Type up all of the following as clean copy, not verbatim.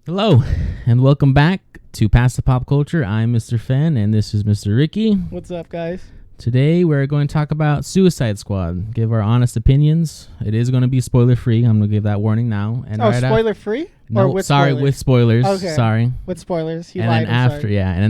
Hello, and welcome back to Past the Pop Culture. I'm Mr. Fenn, and this is Mr. Ricky. What's up, guys? Today, we're going to talk about Suicide Squad, give our honest opinions. It is going to be spoiler-free. I'm going to give that warning now. And spoiler-free? No, with spoilers. Okay. Sorry. With spoilers. And then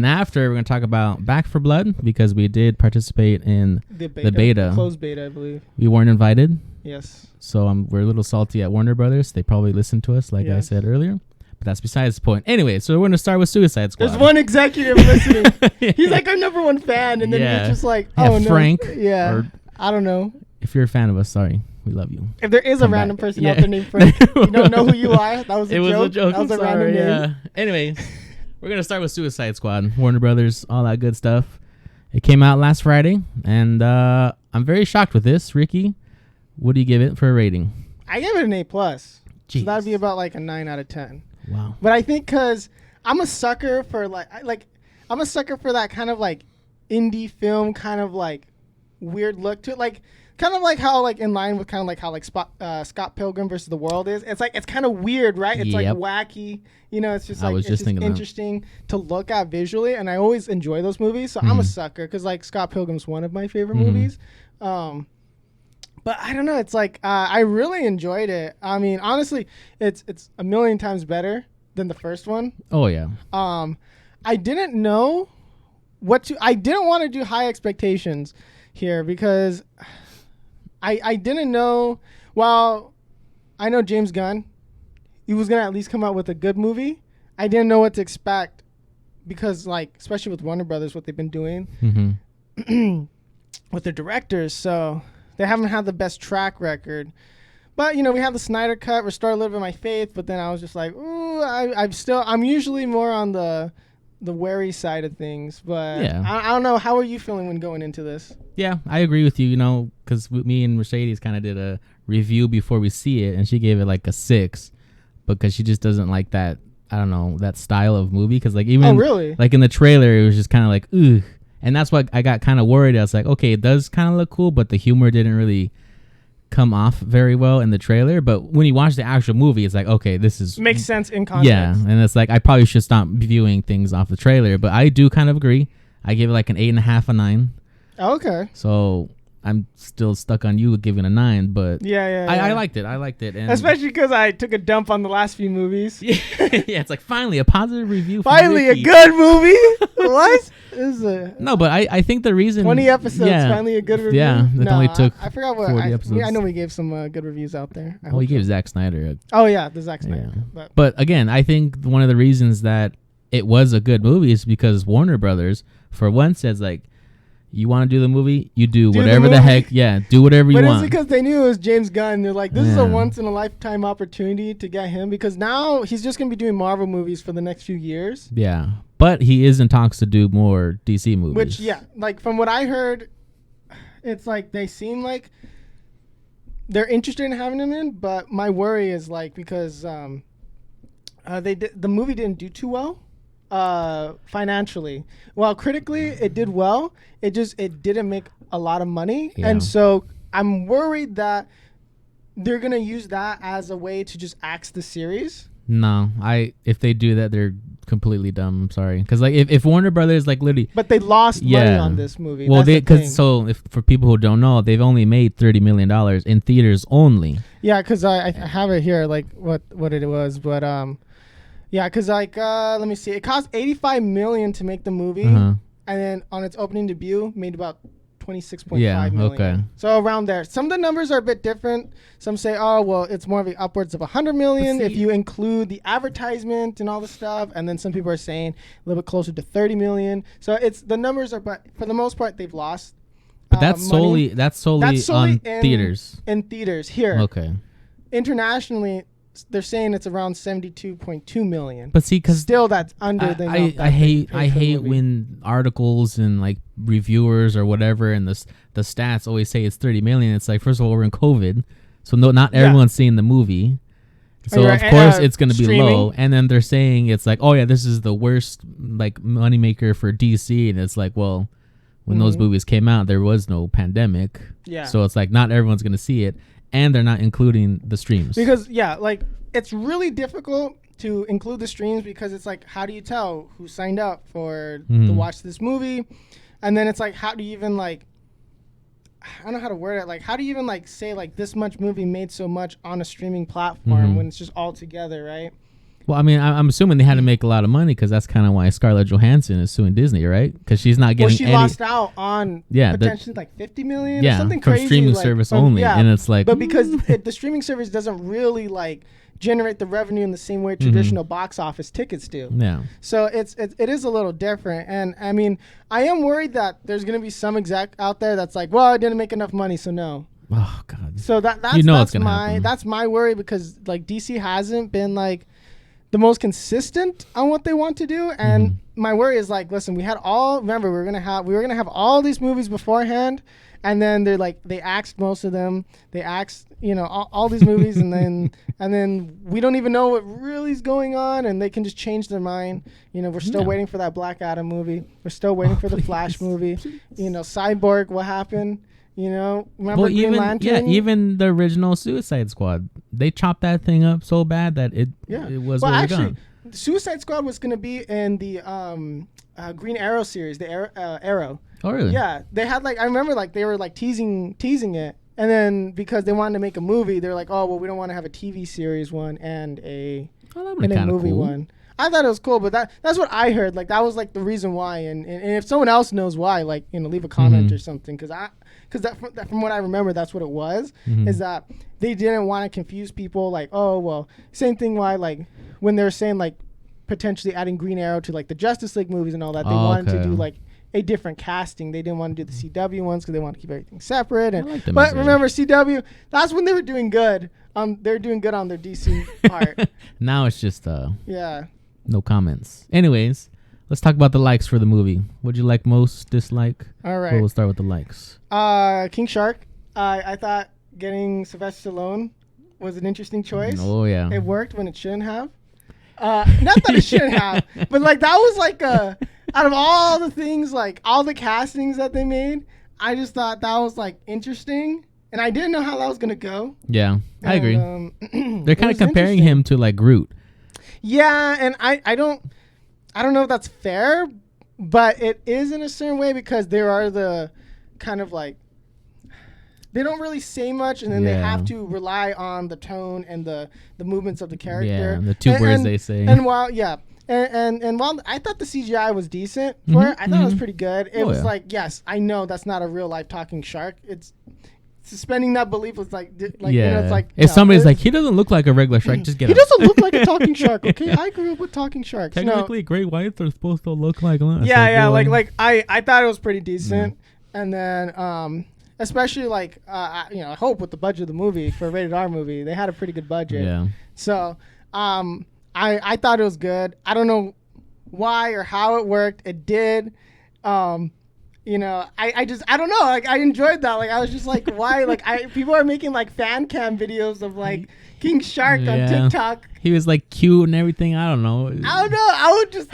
after, we're going to talk about Back for Blood, because we did participate in the beta. Closed beta, I believe. We weren't invited. Yes. So we're a little salty at Warner Brothers. They probably listened to us, like I said earlier. But that's besides the point. Anyway, so we're going to start with Suicide Squad. There's one executive listening. He's like our number one fan, and then he's just like, Frank. Yeah. Or I don't know. If you're a fan of us, sorry. We love you. If there is a random person out there named Frank, you don't know who you are. That was a joke. It was a joke. That was a random name. Anyway, we're going to start with Suicide Squad. Warner Brothers, all that good stuff. It came out last Friday, and I'm very shocked with this. Ricky, what do you give it for a rating? I give it an A+. So that'd be about like a 9 out of 10. Wow. But I think because I'm a sucker for I'm a sucker for that kind of like indie film kind of like weird look to it. Like kind of like how like in line with kind of like how like Scott Pilgrim versus the World is. It's like it's kind of weird, right? It's like wacky. You know, it's just like it's just interesting to look at visually, and I always enjoy those movies. So I'm a sucker because like Scott Pilgrim's one of my favorite movies. But I don't know. It's like I really enjoyed it. I mean, honestly, it's a million times better than the first one. Oh yeah. I didn't know what to. I didn't want to do high expectations here because I didn't know. Well, I know James Gunn. He was gonna at least come out with a good movie. I didn't know what to expect because, like, especially with Warner Brothers, what they've been doing with their directors. So. They haven't had the best track record. But, you know, we had the Snyder Cut restore a little bit of my faith, but then I was just like, ooh, I'm usually more on the wary side of things. But I don't know. How are you feeling when going into this? Yeah, I agree with you, you know, because me and Mercedes kind of did a review before we see it, and she gave it like a 6 because she just doesn't like that, I don't know, that style of movie. Because like even like in the trailer, it was just kind of like, ugh. And that's what I got kind of worried. I was like, okay, it does kind of look cool, but the humor didn't really come off very well in the trailer. But when you watch the actual movie, it's like, okay, this is... Makes sense in context. Yeah, and it's like, I probably should stop viewing things off the trailer. But I do kind of agree. I give it like an 8.5, a 9. Okay. So I'm still stuck on you giving a 9, but I liked it. And especially because I took a dump on the last few movies. Yeah, it's like finally a positive review. Finally a good movie. What? No, but I think the reason 20 episodes finally a good review. Yeah, it only took I forgot what 40 episodes. I know we gave some good reviews out there. We gave Zack Snyder. The Zack Snyder. Yeah. But again, I think one of the reasons that it was a good movie is because Warner Brothers, for one, says like, you want to do the movie? You do whatever the heck. Yeah, do whatever you want. But it's because they knew it was James Gunn. They're like, this is a once-in-a-lifetime opportunity to get him because now he's just going to be doing Marvel movies for the next few years. Yeah, but he is in talks to do more DC movies. Which, like from what I heard, it's like they seem like they're interested in having him in, but my worry is like because the movie didn't do too well. Financially, well, critically it did well. It didn't make a lot of money, and so I'm worried that they're gonna use that as a way to just axe the series. No, if they do that, they're completely dumb. I'm sorry, because like if Warner Brothers like literally, but they lost money on this movie. Well, if for people who don't know, they've only made $30 million in theaters only. Yeah, because I have it here, like what it was, but yeah, because like let me see. It cost $85 million to make the movie, and then on its opening debut, made about $26.5 million. Okay. So around there. Some of the numbers are a bit different. Some say, oh well, it's more of the upwards of $100 million if you include the advertisement and all the stuff. And then some people are saying a little bit closer to $30 million. So it's the numbers are, but for the most part, they've lost. But that's solely on theaters. In theaters here. Okay. Internationally, they're saying it's around 72.2 million. But see, because still that's under the. I hate when articles and like reviewers or whatever and the stats always say it's 30 million. It's like, first of all, we're in COVID, so not everyone's seeing the movie. So of course it's going to be low. And then they're saying it's like, oh yeah, this is the worst like moneymaker for DC, and it's like, well, when those movies came out, there was no pandemic. Yeah. So it's like not everyone's going to see it. And they're not including the streams. Because, like, it's really difficult to include the streams because it's like, how do you tell who signed up for Mm-hmm. to watch this movie? And then it's like, how do you even like, I don't know how to word it. Like, how do you even like say like this much movie made so much on a streaming platform Mm-hmm. when it's just all together, right? Well, I mean, I'm assuming they had to make a lot of money because that's kind of why Scarlett Johansson is suing Disney, right? Because she's not getting Well, she any. lost out on Yeah, potentially like 50 million or Yeah, something from crazy. streaming like, service from- only, yeah, and it's like, but because the streaming service doesn't really like generate the revenue in the same way traditional box office tickets do. yeah, So it is a little different. And I mean, I am worried that there's going to be some exec out there that's like, well, I didn't make enough money, so no. oh god, So that's You know that's it's gonna my happen. that's my worry because like DC hasn't been like the most consistent on what they want to do, and my worry is like, listen, we were gonna have all these movies beforehand, and then they axed most of them. They axed all these movies, and then we don't even know what really is going on, and they can just change their mind. We're still Yeah. waiting for that Black Adam movie. We're still waiting for the Flash movie. Cyborg, what happened? Remember well, Green Lantern? even the original Suicide Squad, they chopped that thing up so bad that it was Well, really actually, done. Suicide Squad was going to be in the Green Arrow series, the Arrow. Oh really? Yeah, they had I remember they were teasing it, and then because they wanted to make a movie, they're like, oh well, we don't want to have a TV series one and a Oh, that would and be a kind of movie cool. one. I thought it was cool, but that's what I heard. That was the reason why. And if someone else knows why, leave a comment or something, because from what I remember, that's what it was. Is that they didn't want to confuse people. Oh well, same thing. Why when they were saying potentially adding Green Arrow to the Justice League movies and all that, they wanted to do a different casting. They didn't want to do the CW ones because they want to keep everything separate. And I like them but as a- remember CW, that's when they were doing good. They're doing good on their DC part. Now it's just Yeah. no comments. Anyways, let's talk about the likes for the movie. What'd you like most? Dislike? All right. We'll start with the likes. King Shark. I thought getting Sylvester Stallone was an interesting choice. Oh yeah. It worked when it shouldn't have. Not that it shouldn't have, but that was out of all the things, all the castings that they made, I just thought that was interesting, and I didn't know how that was gonna go. Yeah, I agree. They're kind of was comparing interesting. him to Groot. Yeah, and I don't know if that's fair, but it is in a certain way because there are the kind of they don't really say much, and then they Yeah. have to rely on the tone and the movements of the character. Yeah, the two words they say. And while and while I thought the CGI was decent for it, I thought it was pretty good. It was yeah. yes, I know that's not a real life talking shark. It's suspending that belief was Yeah. it's if somebody's he doesn't look like a regular shark, just get he out. doesn't look like a talking shark. Okay, I grew up with talking sharks. No. Technically, great whites are supposed to look like. Yeah, I thought it was pretty decent, and then especially I hope with the budget of the movie for a rated R movie, they had a pretty good budget. Yeah. So I thought it was good. I don't know why or how it worked. It did. I don't know. I enjoyed that. I was just why? People are making fan cam videos of King Shark on TikTok. He was cute and everything. I don't know. I don't know. I would just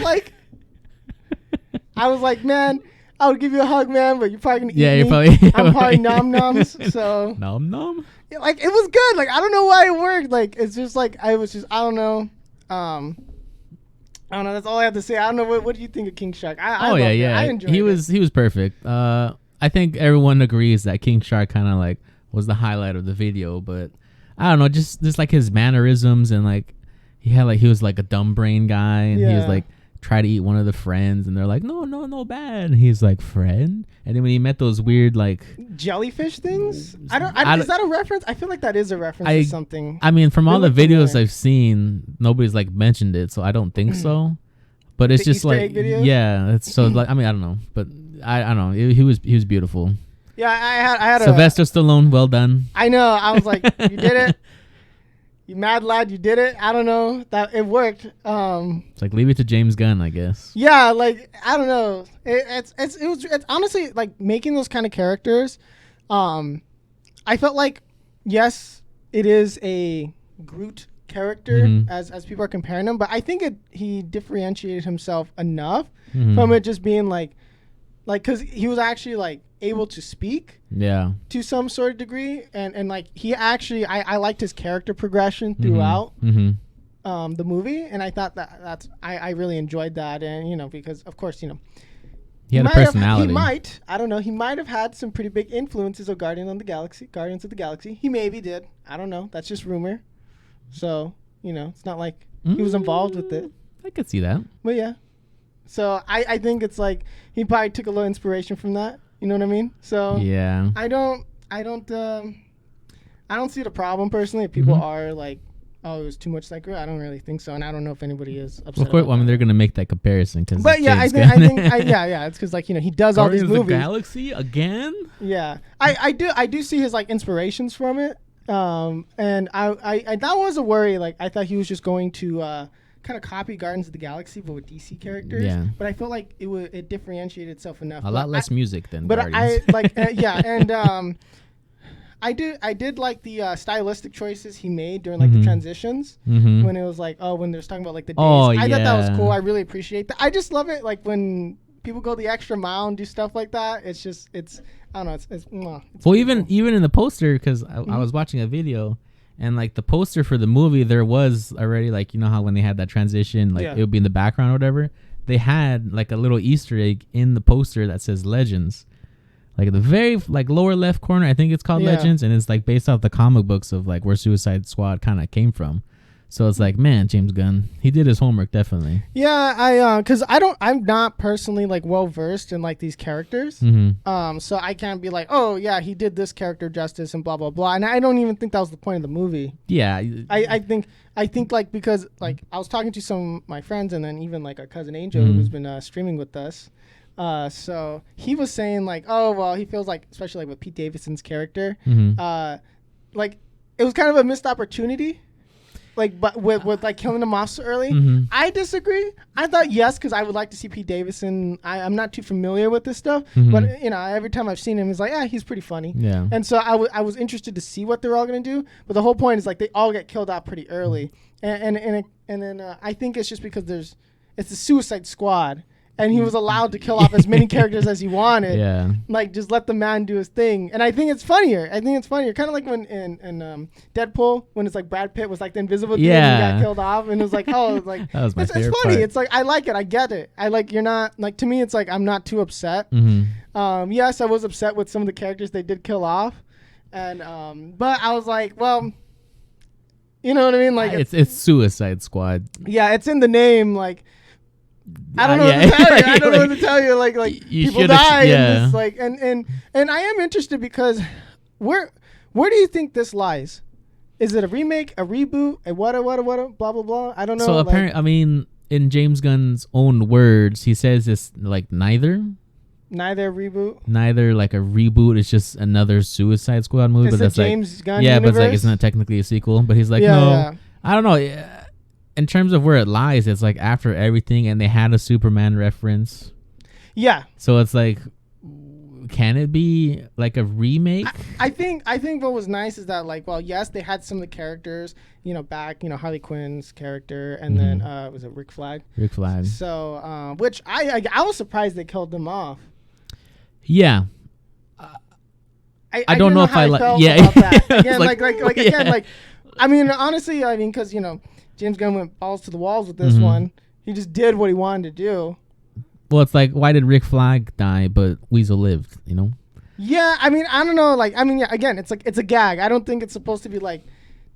I was man, I would give you a hug, man, but you're probably gonna eat Yeah, me. you're probably- I'm probably nom noms. So Nom nom. it was good. I don't know why it worked. It's just I was just I don't know. I don't know. That's all I have to say. I don't know. What do you think of King Shark? I loved it. I enjoyed He it. was perfect. I think everyone agrees that King Shark kind of was the highlight of the video, but I don't know, just his mannerisms and he had he was a dumb brain guy, and he was Yeah. try to eat one of the friends, and they're no bad, and he's friend, and then when he met those weird jellyfish things. I Is that a reference? I feel like that is a reference to something. I mean, from all the look videos familiar. I've seen, nobody's mentioned it, so I don't think so. But it's The just Easter egg videos? yeah, it's so I mean, I don't know, but I don't know. He was beautiful. Yeah, I had Sylvester Stallone, well done. I know. I was you did it. You mad lad, you did it. I don't know. That it worked. It's leave it to James Gunn, I guess. Yeah, I don't know. It's honestly making those kind of characters. I felt yes, it is a Groot character as people are comparing him, but I think he differentiated himself enough from it just being because he was actually able to speak Yeah. to some sort of degree, and he actually I liked his character progression throughout. the movie, and I thought that's I really enjoyed that, and because of course he had a personality. I don't know, he might have had some pretty big influences of Guardians of the Galaxy. He maybe did. I don't know. That's just rumor. So it's not like he was involved with it. I could see that. But yeah. So I think it's like he probably took a little inspiration from that. You know what I mean? So yeah. I don't see the problem personally if people are like, oh, it was too much like I don't really think so, and I don't know if anybody is upset. Of course, I mean they're gonna make that comparison because. But yeah, I think it's because like he does all these movies. Guardians of the Galaxy again. Yeah, I do see his like inspirations from it, and I that was a worry. Like I thought he was just going to kind of copy Guardians of the Galaxy but with DC characters. Yeah. But I felt like it differentiated itself enough. A lot less music than. But Guardians. I like and. I did like the stylistic choices he made during like the transitions when it was like when they're talking about like the days. I thought that was cool. I really appreciate that. I just love it like when people go the extra mile and do stuff like that. It's I don't know. It's well, even in the poster because I was watching a video and like the poster for the movie there was already like how when they had that transition like it would be in the background or whatever, they had like a little Easter egg in the poster that says Legends. Like the very like lower left corner, I think it's called Legends, and it's like based off the comic books of like where Suicide Squad kind of came from. So it's like, man, James Gunn, he did his homework definitely. Yeah, because I'm not personally like well versed in like these characters, so I can't be like, oh yeah, he did this character justice and blah blah blah, and I don't even think that was the point of the movie. Yeah, I think like because like I was talking to some of my friends and then even like our cousin Angel who's been streaming with us. So he was saying like, oh well, he feels like, especially like with Pete Davidson's character, like it was kind of a missed opportunity, like but with like killing him off so early. I disagree. I thought yes, because I would like to see Pete Davidson. I'm not too familiar with this stuff, but every time I've seen him, he's like, he's pretty funny. Yeah. And so I was interested to see what they're all gonna do, but the whole point is like they all get killed off pretty early, and then I think it's just because it's the Suicide Squad. And he was allowed to kill off as many characters as he wanted. Yeah. Like, just let the man do his thing. And I think it's funnier. Kind of like when in Deadpool, when it's like Brad Pitt was like the invisible dude and he got killed off. And it was like, oh, it's like, that was my favorite it's funny. Part. It's like, I like it. I get it. I like, you're not, like, to me, it's like, I'm not too upset. Yes, I was upset with some of the characters they did kill off. And, but I was like, well, you know what I mean? Like, it's Suicide Squad. Yeah, it's in the name, like, I don't know what to tell you. I don't know what to tell you. Like people die, and this, like, and I am interested because where do you think this lies? Is it a remake, a reboot, a what, blah blah blah? I don't know. So apparently, I mean, in James Gunn's own words, he says it's like neither a reboot, neither like a reboot. It's just another Suicide Squad movie. It's but that's James Gunn yeah, universe? But it's like it's not technically a sequel. But he's like, I don't know. In terms of where it lies, it's like after everything, and they had a Superman reference. Yeah. So it's like, can it be like a remake? I think what was nice is that like, well, yes, they had some of the characters, back, Harley Quinn's character, and then was it Rick Flag? Rick Flag. So, which I was surprised they killed them off. Yeah. I don't know if I like. Yeah. About that. Again, again, like, I mean, honestly, because James Gunn went balls to the walls with this one. He just did what he wanted to do. Well, it's like, why did Rick Flag die, but Weasel lived, Yeah, I mean, I don't know. Like, I mean, yeah, again, it's like, it's a gag. I don't think it's supposed to be, like,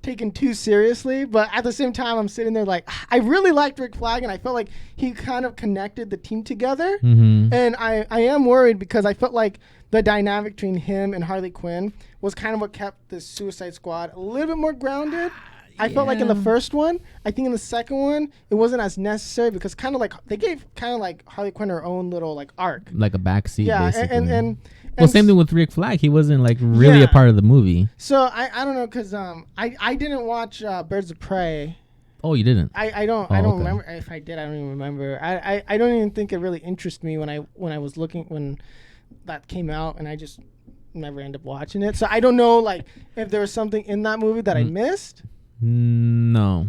taken too seriously. But at the same time, I'm sitting there like, I really liked Rick Flag, and I felt like he kind of connected the team together. And I am worried because I felt like the dynamic between him and Harley Quinn was kind of what kept the Suicide Squad a little bit more grounded. I felt like in the first one, I think in the second one, it wasn't as necessary because kind of like they gave kind of like Harley Quinn her own little like arc, like a backseat. Yeah, basically. and well, same thing with Rick Flag. He wasn't like really a part of the movie. So I don't know because I didn't watch Birds of Prey. Oh, you didn't? I don't remember. If I did, I don't even remember. I don't even think it really interested me when I was looking when that came out, and I just never ended up watching it. So I don't know like if there was something in that movie that I missed. No.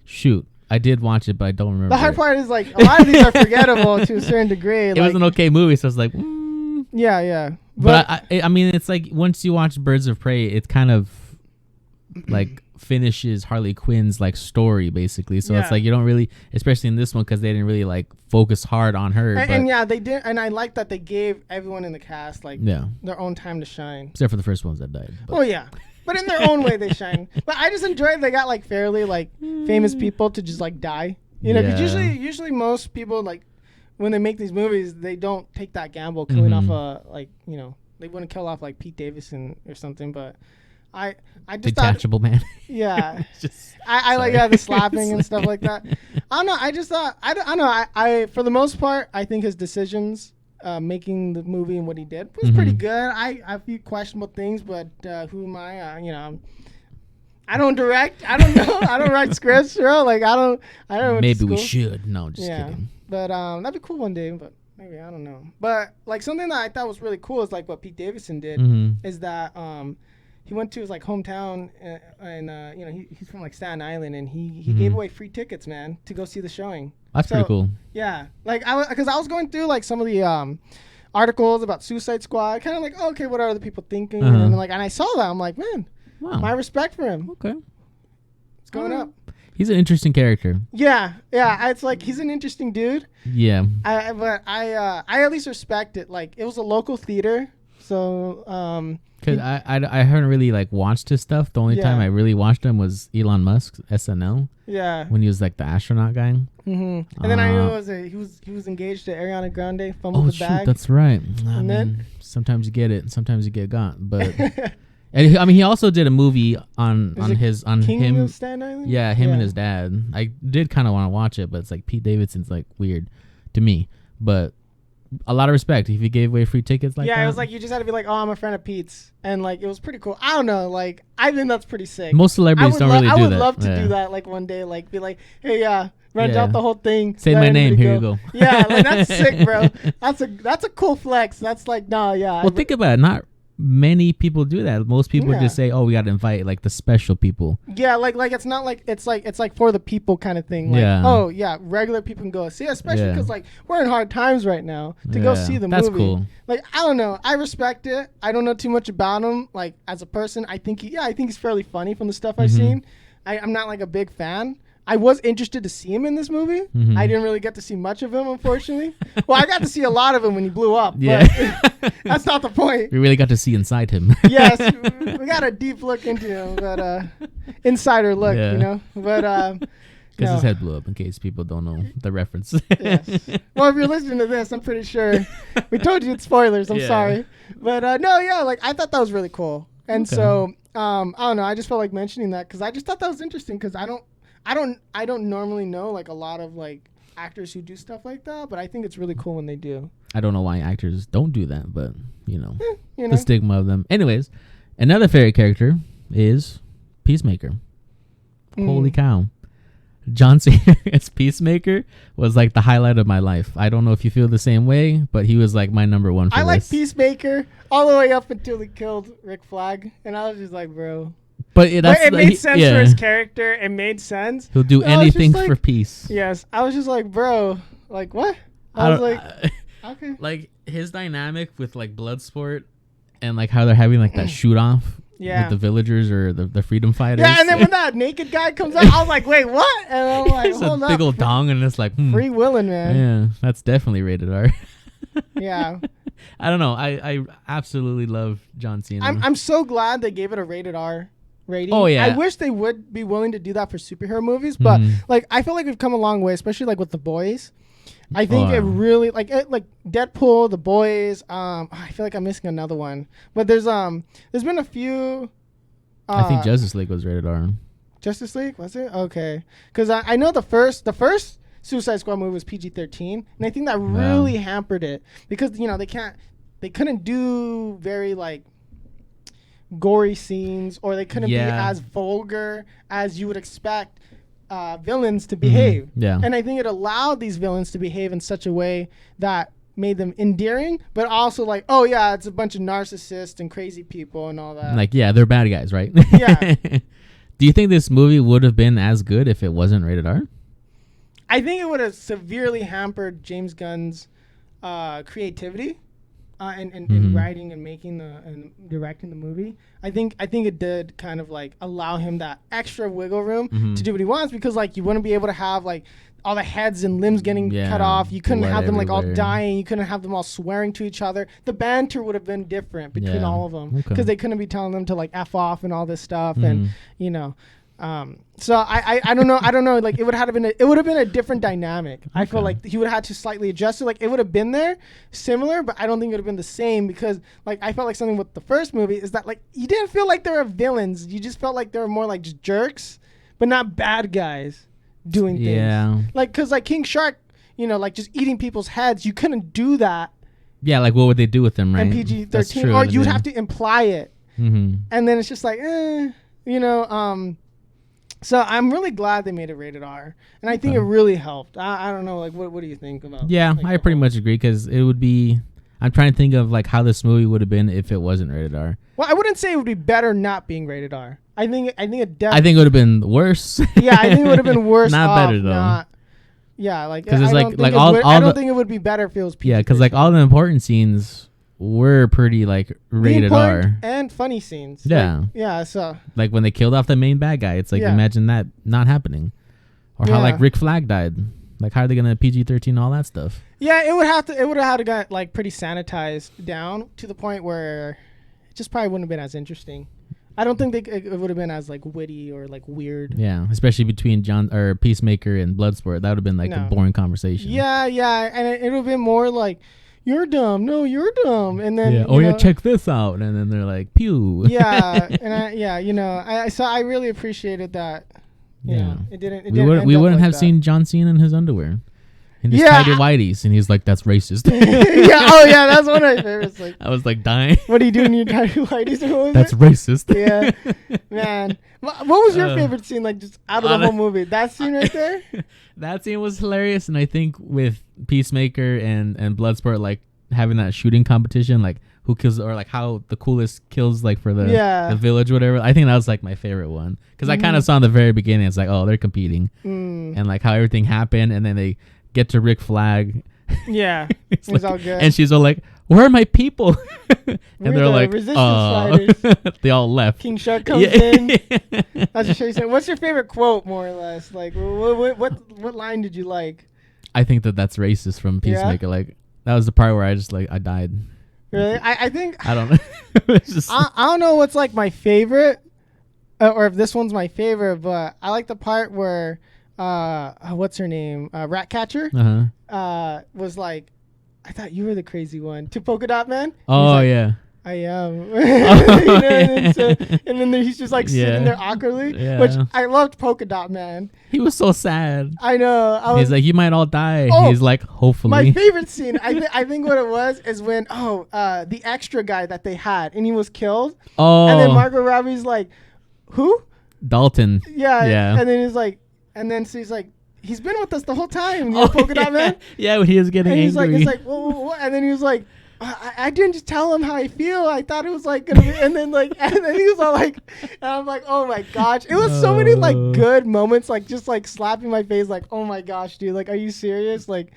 Shoot. I did watch it, but I don't remember. The hard part is like a lot of these are forgettable to a certain degree. It was an okay movie, so I was like, Yeah. But I mean, it's like once you watch Birds of Prey, it's kind of like finishes Harley Quinn's like story basically. So it's Yeah. like you don't really, especially in this one, because they didn't really like focus hard on her. And yeah, they did, and I like that they gave everyone in the cast like their own time to shine. Except for the first ones that died. But. Oh yeah, but in their own way they shine. But I just enjoyed they got like fairly like famous people to just like die. You know, because usually most people like when they make these movies they don't take that gamble killing off like you know they wouldn't kill off like Pete Davidson or something, but. I just detachable man. Yeah, I like the slapping and stuff like that. I don't know. I just thought I don't know. I for the most part I think his decisions making the movie and what he did was pretty good. I have a few questionable things, but who am I? You know, I don't direct. I don't know. I don't write scripts, bro. Like I don't. Maybe we should. No, just kidding. But that'd be cool one day. But maybe I don't know. But like something that I thought was really cool is like what Pete Davidson did is that he went to his like hometown and you know he's from like Staten Island and he gave away free tickets, man, to go see the showing. That's pretty cool. Yeah, like because I was going through like some of the articles about Suicide Squad, kind of like okay, what are other people thinking? And like and I saw that I'm like, man, wow, my respect for him. Okay, it's going up. He's an interesting character. Yeah, it's like he's an interesting dude. Yeah, but I at least respect it. Like it was a local theater, so because I haven't really like watched his stuff. The only time I really watched him was Elon Musk's SNL. Yeah. When he was like the astronaut guy. And then I knew he was engaged to Ariana Grande. Fumbled the bag. That's right. I mean, sometimes you get it, sometimes you get got. But and I mean, he also did a movie on King him. Of Staten Island? Yeah, him and his dad. I did kind of want to watch it, but it's like Pete Davidson's like weird to me. But a lot of respect if he gave away free tickets like that. Yeah, it was like you just had to be like, oh, I'm a friend of Pete's, and like it was pretty cool. I don't know, like I think that's pretty sick. Most celebrities don't really do that. I would love to do that, like one day, like be like, hey, rent out the whole thing. Say my name. Here you go. Yeah, like that's sick, bro. That's a cool flex. That's like Well, think about it. Not many people do that. Most people just say, oh, we got to invite like the special people. Yeah, like it's not like it's like for the people kind of thing. Like, oh yeah, regular people can go see, especially because like we're in hard times right now to go see the movie. That's cool. Like I don't know, I respect it. I don't know too much about him. Like as a person, I think he's fairly funny from the stuff I've seen. I'm not like a big fan. I was interested to see him in this movie. I didn't really get to see much of him, unfortunately. Well, I got to see a lot of him when he blew up. Yeah. But that's not the point. We really got to see inside him. Yes, we got a deep look into him, but insider look, you know. But because his head blew up, in case people don't know the reference. Yes. Well, if you're listening to this, I'm pretty sure we told you it's spoilers. I'm sorry, but like I thought that was really cool, and so I don't know. I just felt like mentioning that because I just thought that was interesting because I don't normally know like a lot of like actors who do stuff like that, but I think it's really cool when they do. I don't know why actors don't do that, but you know. The stigma of them. Anyways, another favorite character is Peacemaker. Holy cow. John Cena as Peacemaker was like the highlight of my life. I don't know if you feel the same way, but he was like my number one for I this. like Peacemaker all the way up until he killed Rick Flag, and I was just like, bro. But it made sense for his character. It made sense. He'll do anything for peace. Yes. I was just like, bro, like what? I was like, okay. Like his dynamic with like Bloodsport and like how they're having like that shoot off with the villagers or the freedom fighters. Yeah, and then when that naked guy comes out, I was like, wait, what? And I'm like, hold up. Big old dong, and it's like, free willing, man. Yeah, that's definitely rated R. Yeah. I don't know. I absolutely love John Cena. I'm so glad they gave it a rated R rating. Oh yeah. I wish they would be willing to do that for superhero movies, but like I feel like we've come a long way, especially like with The Boys. I think it really like Deadpool, The Boys. I feel like I'm missing another one, but there's been a few. I think Justice League was rated R. Justice League, was it? Okay, because I know the first Suicide Squad movie was PG-13, and I think that really hampered it because they couldn't do very like gory scenes, or they couldn't be as vulgar as you would expect villains to behave. Yeah. And I think it allowed these villains to behave in such a way that made them endearing, but also like, oh yeah, it's a bunch of narcissists and crazy people and all that. Like, yeah, they're bad guys, right? Yeah. Do you think this movie would have been as good if it wasn't rated R? I think it would have severely hampered James Gunn's creativity. in writing and making and directing the movie. I think it did kind of like allow him that extra wiggle room to do what he wants, because like you wouldn't be able to have like all the heads and limbs getting cut off. You couldn't have them like all dying. You couldn't have them all swearing to each other. The banter would have been different between all of them, because they couldn't be telling them to like F off and all this stuff. And you know, so I don't know. Like it would have been a different dynamic. I feel like he would have had to slightly adjust it. Like it would have been there similar, but I don't think it would have been the same, because like I felt like something with the first movie is that like you didn't feel like they were villains. You just felt like they were more like just jerks, but not bad guys doing things. Yeah. Like, cause like King Shark, you know, like just eating people's heads, you couldn't do that. Yeah, like what would they do with them, right? And PG-13, or you'd have to imply it. And then it's just like, you know, so I'm really glad they made it rated R, and I think it really helped. I don't know, like what do you think about? Yeah, like, I pretty much agree, because it would be. I'm trying to think of like how this movie would have been if it wasn't rated R. Well, I wouldn't say it would be better not being rated R. I think it definitely. I think it would have been worse. Yeah, I think it would have been worse. Not better though. Yeah, like because it's I don't think it would be better if it was PG. Yeah, because like all the important scenes were pretty like rated R and funny scenes. Yeah, like, yeah. So like when they killed off the main bad guy, it's like imagine that not happening, or how like Rick Flag died. Like how are they gonna PG-13 all that stuff? Yeah, it would have had to get like pretty sanitized down to the point where it just probably wouldn't have been as interesting. I don't think it would have been as like witty or like weird. Yeah, especially between Peacemaker and Bloodsport, that would have been like a boring conversation. Yeah, and it would have been more like, "You're dumb, no, you're dumb," and then check this out, and then they're like, "Pew." Yeah, and I really appreciated that. Yeah, it didn't. We wouldn't have seen John Cena in his underwear. And his tidy whities, and he's like, "That's racist." Yeah, that's one of my favorites. Like, I was like dying. What are you doing in your tidy whities? That's racist. Yeah, man. What was your favorite scene? Like, just out of the whole movie, that scene right there. That scene was hilarious, and I think with Peacemaker and Bloodsport, like having that shooting competition, like who kills, or like how the coolest kills, like for the village, whatever. I think that was like my favorite one, because I kind of saw in the very beginning, it's like, oh, they're competing, and like how everything happened, and then they get to Rick Flag. Yeah, it's like, all good. And she's all like, "Where are my people?" And they're like, resistance fighters. They all left. King Shark comes in. That's just show you something. What's your favorite quote, more or less? Like, what line did you like? I think that's racist from Peacemaker. Like that was the part where I died. Really? I think I don't know. It's just I don't know what's like my favorite, or if this one's my favorite, but I like the part where what's her name? Ratcatcher was like, "I thought you were the crazy one." To Polka Dot Man. Oh like, yeah. I am. And then he's just like sitting there awkwardly, which I loved Polka Dot Man. He was so sad. I know. He's like, "You might all die." He's like, "Hopefully." My favorite scene, I think what it was is when the extra guy that they had, and he was killed. Oh. And then Margot Robbie's like, "Who?" Dalton. Yeah. And then he's like, so he's like, "He's been with us the whole time." You know, Polka Dot Man. Yeah, when he was getting angry. Like, it's like, whoa. And then he was like, I didn't just tell him how I feel. I thought it was like gonna be, and then he was all like, and I'm like, oh my gosh. It was so many like good moments, like just like slapping my face, like, oh my gosh, dude, like, are you serious? Like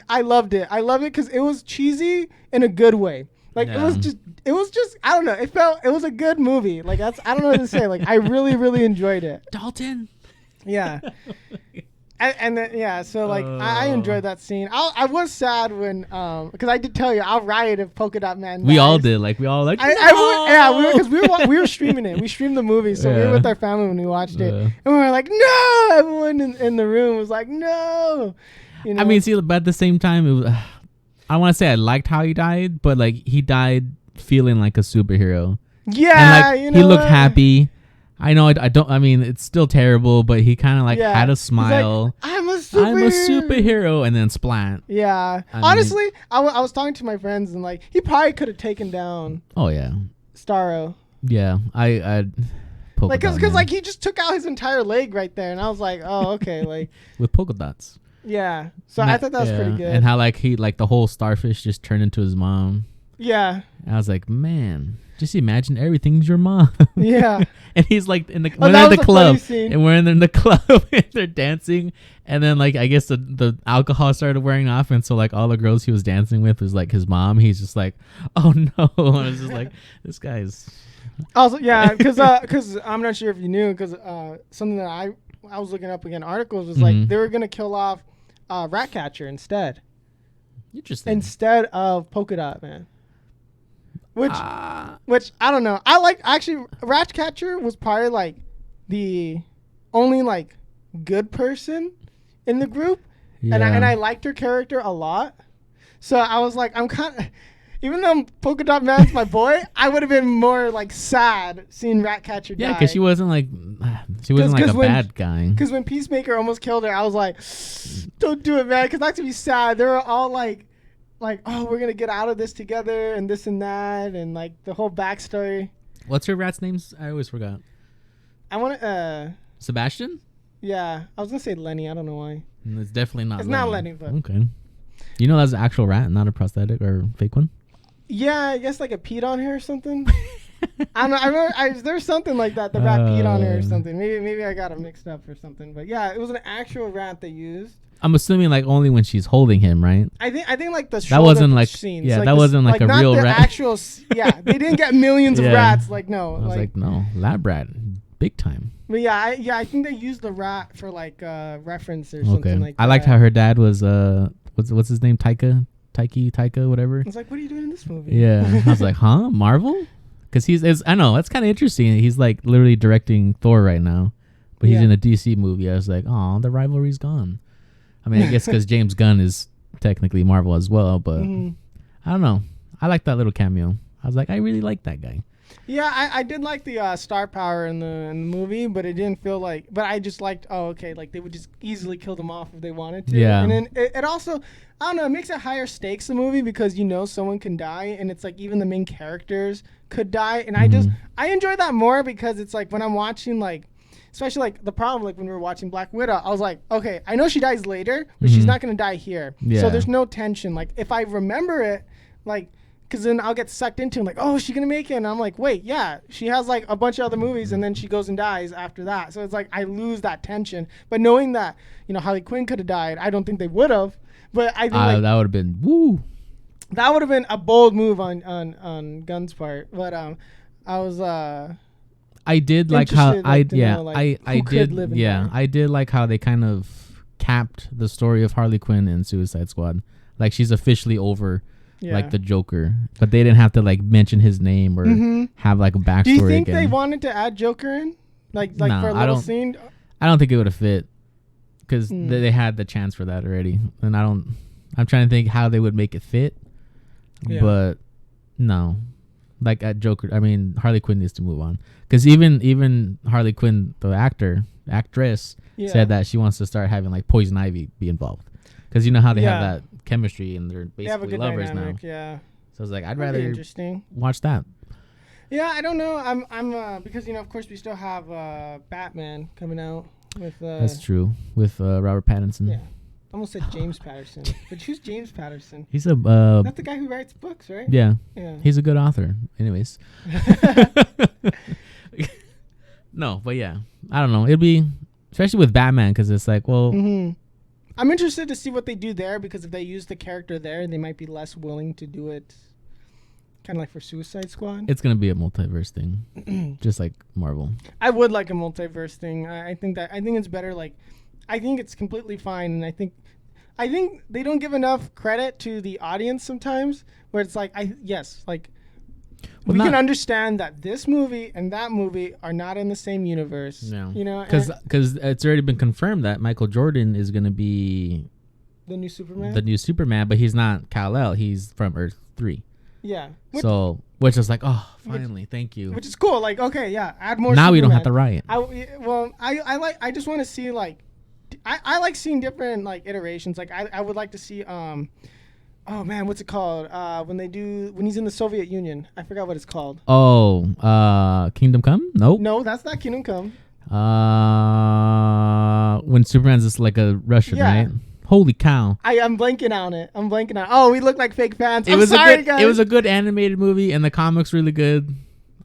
I loved it. I loved it because it was cheesy in a good way. Like it was just I don't know. It was a good movie. Like I don't know what to say. Like I really, really enjoyed it. Dalton. Yeah. And then so like I enjoyed that scene. I was sad when because I did tell you I'll riot if Polka Dot Man dies. We all did. Like we all like. We were streaming it. We streamed the movie, so we were with our family when we watched it, and we were like, no. Everyone in the room was like, no. You know? I mean, see, but at the same time, it was. I want to say I liked how he died, but like he died feeling like a superhero. Yeah, and, like, he looked happy. I know I don't. I mean, it's still terrible, but he kind of like had a smile. Like, I'm a superhero, and then splat. Yeah. Honestly, I was talking to my friends, and like he probably could have taken down. Oh yeah. Starro. Yeah, I like because like he just took out his entire leg right there, and I was like, oh okay, like with polka dots. Yeah. So I thought that was pretty good. And how like he like the whole starfish just turned into his mom. Yeah. And I was like, man. Just imagine everything's your mom. Yeah. And he's like in the Oh, when that they're at the was a funny club, scene. and we're in the club and they're dancing, and then like I guess the alcohol started wearing off, and so like all the girls he was dancing with was like his mom. He's just like, oh no, and it's just like this guy's. Also, yeah, because I'm not sure if you knew, because something that I was looking up again articles was like they were gonna kill off Ratcatcher instead Interesting. of Polka Dot Man. Which I don't know. I like actually Ratcatcher was probably like the only like good person in the group, Yeah. and I liked her character a lot. So I was like, I'm kind of, even though Polka Dot Man's my boy, I would have been more like sad seeing Ratcatcher die. Yeah, because she wasn't like a bad guy. Because when Peacemaker almost killed her, I was like, don't do it, man, because that's gonna be sad. They were all like, oh, we're gonna get out of this together and this and that, and like the whole backstory. What's her rat's names? I always forgot. I want to Sebastian? yeah, I was gonna say Lenny. I don't know why. It's definitely not. It's Lenny. not Lenny, but Okay. You know that's an actual rat, not a prosthetic or fake one. yeah, I guess like a peed on her or something. I don't know. I remember there's something like that. The rat peed on her or something. Maybe I got it mixed up or something. But yeah, it was an actual rat they used. I'm assuming like only when she's holding him, right? I think like the That wasn't like scenes, yeah, like that wasn't like a not real the rat. Actual, yeah, they didn't get millions of Yeah. rats. Like no, I was like no, lab rat, big time. But yeah, I think they used the rat for like reference or something like that. I liked how her dad was what's his name, Taika, whatever. I was like, what are you doing in this movie? Yeah, I was like, huh, Marvel? Because I know that's kind of interesting. He's like literally directing Thor right now, but he's in a DC movie. I was like, oh, the rivalry's gone. I mean, I guess because James Gunn is technically Marvel as well, but I don't know. I like that little cameo. I was like, I really like that guy. Yeah, I did like the star power in the movie, but it didn't feel like. But I just liked. Oh, okay, like they would just easily kill them off if they wanted to. Yeah. And then it also, I don't know, it makes it higher stakes the movie because you know someone can die, and it's like even the main characters could die, and I enjoy that more because it's like when I'm watching like. Especially like the problem, like when we were watching Black Widow, I was like, okay, I know she dies later, but she's not gonna die here. Yeah. So there's no tension. Like if I remember it, like, because then I'll get sucked into it, like, oh, is she gonna make it? And I'm like, wait, yeah, she has like a bunch of other movies, and then she goes and dies after that. So it's like I lose that tension. But knowing that, you know, Harley Quinn could have died, I don't think they would have. But I think like, that would have been woo. that would have been a bold move on Gunn's part. But I was I did like how interested, like, I who could did live and yeah die. I did like how they kind of capped the story of Harley Quinn in Suicide Squad. Like she's officially over like the Joker, but they didn't have to like mention his name or have like a backstory. Do you think again. they wanted to add Joker in, like Nah, for a little scene? I don't think it would have fit because they had the chance for that already, and I'm trying to think how they would make it fit, but no. Like at Joker, I mean Harley Quinn needs to move on because even Harley Quinn, the actress, said that she wants to start having like Poison Ivy be involved because you know how they have that chemistry and they're basically They have a good lovers dynamic, now. Yeah. So I was like, I'd That'd be rather interesting. watch that. Yeah, I don't know. I'm because you know of course we still have Batman coming out with. That's true with Robert Pattinson. Yeah. I almost said James Patterson, but who's James Patterson? He's a That's the guy who writes books, right? yeah. Yeah. He's a good author. Anyways. No, but yeah, I don't know. It'd be especially with Batman because it's like, well, I'm interested to see what they do there because if they use the character there, they might be less willing to do it. Kind of like for Suicide Squad. it's gonna be a multiverse thing, just like Marvel. I would like a multiverse thing. I think it's better. Like, I think it's completely fine, and I think they don't give enough credit to the audience sometimes. Where it's like, we can understand that this movie and that movie are not in the same universe. No, you know, because it's already been confirmed that Michael Jordan is gonna be the new Superman. But he's not Kal-El. He's from Earth 3. Yeah. Which is like, oh, finally, thank you. Which is cool. Like, okay, yeah, add more. Now Superman. we don't have to riot. I just want to see like, I like seeing different like iterations. Like, I would like to see oh man, what's it called? When he's in the Soviet Union, I forgot what it's called. Oh, Kingdom Come? Nope. No, that's not Kingdom Come. When Superman's just like a Russian, right? Holy cow! I'm blanking on it. Oh, we look like fake fans. It was a good animated movie, and the comics really good.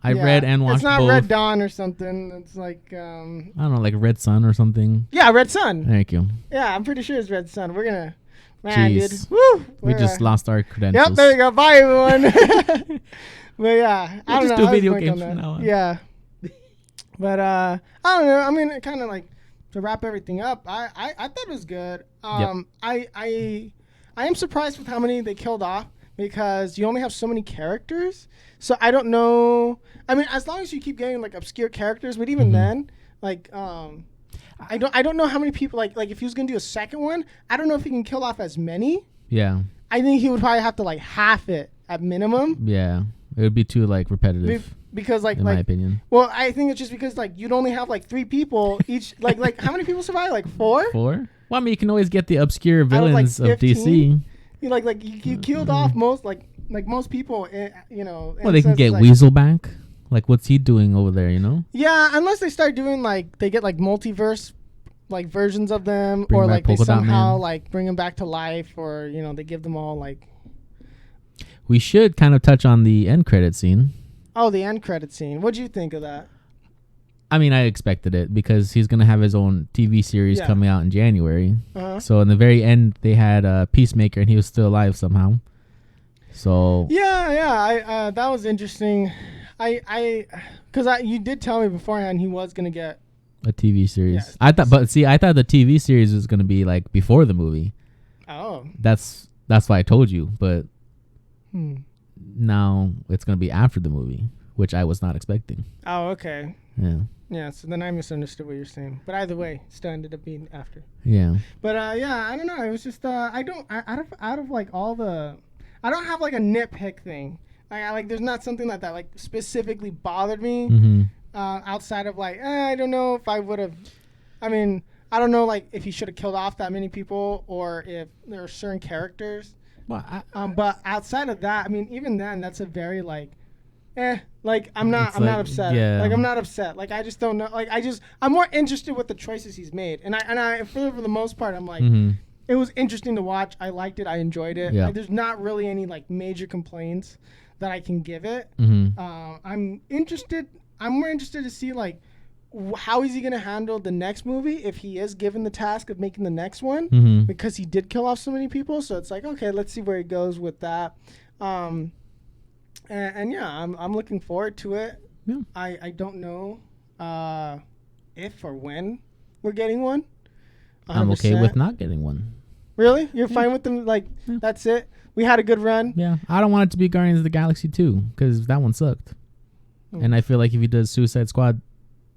I read and watched It's not both. Red Dawn or something. It's like I don't know, like Red Sun or something. yeah, Red Sun. Thank you. Yeah, I'm pretty sure it's Red Sun. We're gonna, man, Jeez. dude. Woo! We just lost our credentials. Yep, there you go. Bye, everyone. But yeah, I don't just know. do video I was games thinking from now on. Yeah. But I don't know. I mean, kind of like to wrap everything up. I thought it was good. I am surprised with how many they killed off because you only have so many characters. So I don't know. I mean, as long as you keep getting like obscure characters, but even then, like I don't know how many people like if he was gonna do a second one, I don't know if he can kill off as many. Yeah. I think he would probably have to like half it at minimum. Yeah. It would be too like repetitive. Because like in my opinion. Well, I think it's just because like you'd only have like 3 people each. like how many people survive? Like 4? 4? Well, I mean, you can always get the obscure Out of, like, villains of 15? DC. You killed off most like most people. You know. Well, they can get like, Weasel back. Like, what's he doing over there? You know? Yeah, unless they start doing like they get like multiverse like versions of them, Bring or back like they Polka Dot somehow Man. like bring them back to life, or you know they give them all like. We should kind of touch on the end credit scene. Oh, the end credit scene. What'd you think of that? I mean, I expected it because he's gonna have his own TV series Yeah. coming out in January. Uh-huh. So in the very end, they had Peacemaker, and he was still alive somehow. So Yeah. That was interesting. Because you did tell me beforehand he was gonna get. a TV series. Yeah, I thought the TV series was gonna be like before the movie. Oh. That's why I told you, but Hmm. now it's gonna be after the movie, which I was not expecting. Oh, okay. Yeah. Yeah. So then I misunderstood what you're saying. But either way, it still ended up being after. Yeah. But yeah, I don't know. It was just out of like all the, I don't have like a nitpick thing. Like there's not something that like specifically bothered me. Mm-hmm. Outside of like I don't know if I would have. I mean, I don't know like if he should have killed off that many people or if there are certain characters. Well, But outside of that, I mean, even then, that's a very like, like I'm not like, upset. yeah. Like I'm not upset. Like I just don't know. Like I'm more interested with the choices he's made, and I for the most part, I'm like, it was interesting to watch. I liked it. I enjoyed it. Yeah. Like, there's not really any like major complaints that I can give it. I'm interested. I'm more interested to see like how is he going to handle the next movie if he is given the task of making the next one, because he did kill off so many people. So it's like, okay, let's see where he goes with that. And yeah, I'm looking forward to it. Yeah. I don't know if or when we're getting one. 100%. I'm okay with not getting one. Really? You're fine with them? Like, that's it? We had a good run? Yeah. I don't want it to be Guardians of the Galaxy 2 because that one sucked. And I feel like if he does Suicide Squad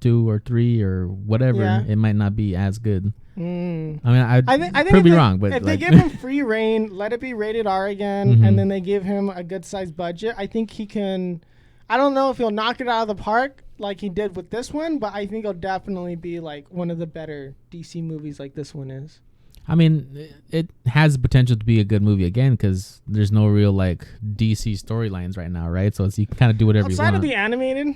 2 or 3 or whatever, it might not be as good. I mean, I think could be wrong, but if like they give him free reign, let it be rated R again, and then they give him a good sized budget, I think he can. I don't know if he'll knock it out of the park like he did with this one, but I think it'll definitely be like one of the better DC movies like this one is. I mean, it has the potential to be a good movie again because there's no real like DC storylines right now, right? So you can kind of do whatever you want. Outside of the animated,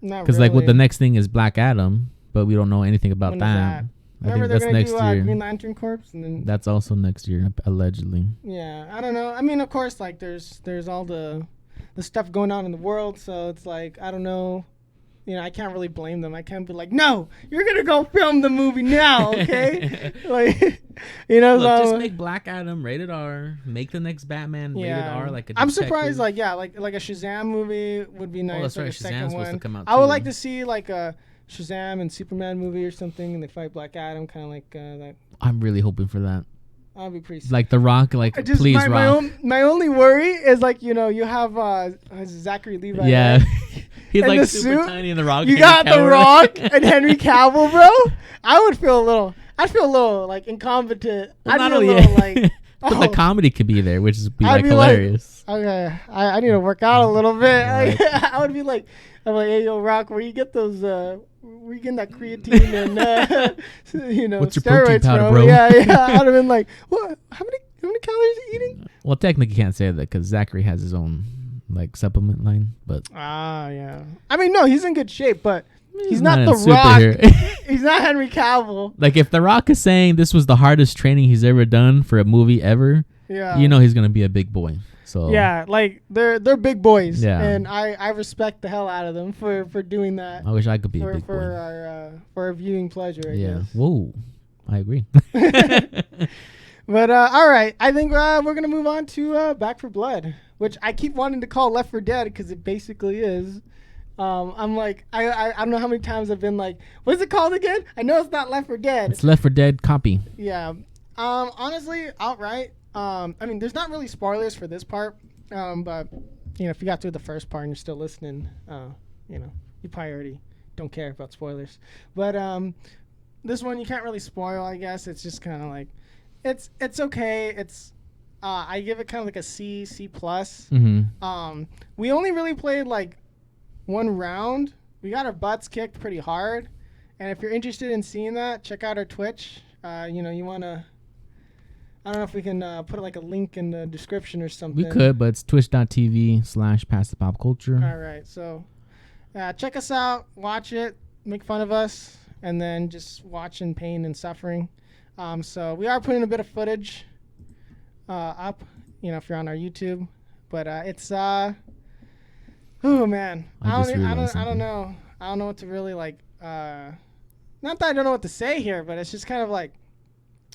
not because really. like what the next thing is Black Adam, but we don't know anything about When is that. I Remember think they're that's gonna next do year. Green Lantern Corps, and then That's also next year, allegedly. yeah, I don't know. I mean, of course, like there's all the stuff going on in the world, so it's like I don't know. You know, I can't really blame them. I can't be like, no, you're gonna go film the movie now, okay? Like, you know, Look, so just make Black Adam rated R. Make the next Batman rated R. Like a I'm detective. surprised. Like a Shazam movie would be nice. that's like right, a second Shazam's supposed to one. come out I would too. like to see like a Shazam and Superman movie or something, and they fight Black Adam, kind of like that. I'm really hoping for that. That'd be pretty. Like The Rock, like Just please my Rock. my only worry is like you know you have Zachary Levi. Yeah. Right? He's In like the super suit, tiny in The Rock. You got The Rock and Henry Cavill, bro. I'd feel a little like incompetent. Well, I'd not feel a only little like. but the comedy could be there, which would be I'd like be hilarious. Okay, I need to work out a little bit. Right. I would be like, hey, yo, Rock, where you get those? Where you getting that creatine and you know What's your steroids protein powder, from? bro? Yeah. I'd have been like, what? How many calories are you eating? Well, technically, you can't say that because Zachary has his own like supplement line, but Yeah. I mean, no, he's in good shape, but he's not not a The Rock. superhero. He's not Henry Cavill. Like if The Rock is saying this was the hardest training he's ever done for a movie ever, Yeah. you know he's gonna be a big boy. So yeah, like they're big boys, Yeah. and I respect the hell out of them for doing that. I wish I could be a for big boy. our viewing pleasure. I Yeah. guess. Whoa. I agree. But all right, I think we're gonna move on to Back for Blood, which I keep wanting to call Left 4 Dead because it basically is. I'm like I don't know how many times I've been like, what's it called again? I know it's not Left 4 Dead. It's Left 4 Dead copy. Yeah. Honestly, outright. I mean, there's not really spoilers for this part. But you know, if you got through the first part and you're still listening, you know, you probably already don't care about spoilers. But this one you can't really spoil. I guess it's just kind of like, it's okay. It's I give it kind of like a C plus. Mm-hmm. We only really played like one round. We got our butts kicked pretty hard. And if you're interested in seeing that, check out our Twitch. You know, you want to... I don't know if we can put like a link in the description or something. We could, but it's twitch.tv/pastthepopculture. All right. So check us out. Watch it. Make fun of us. And then just watch in pain and suffering. So we are putting a bit of footage up, you know, if you're on our YouTube. But it's... oh, man. I don't know. I don't know what to really like... not that I don't know what to say here, but it's just kind of like...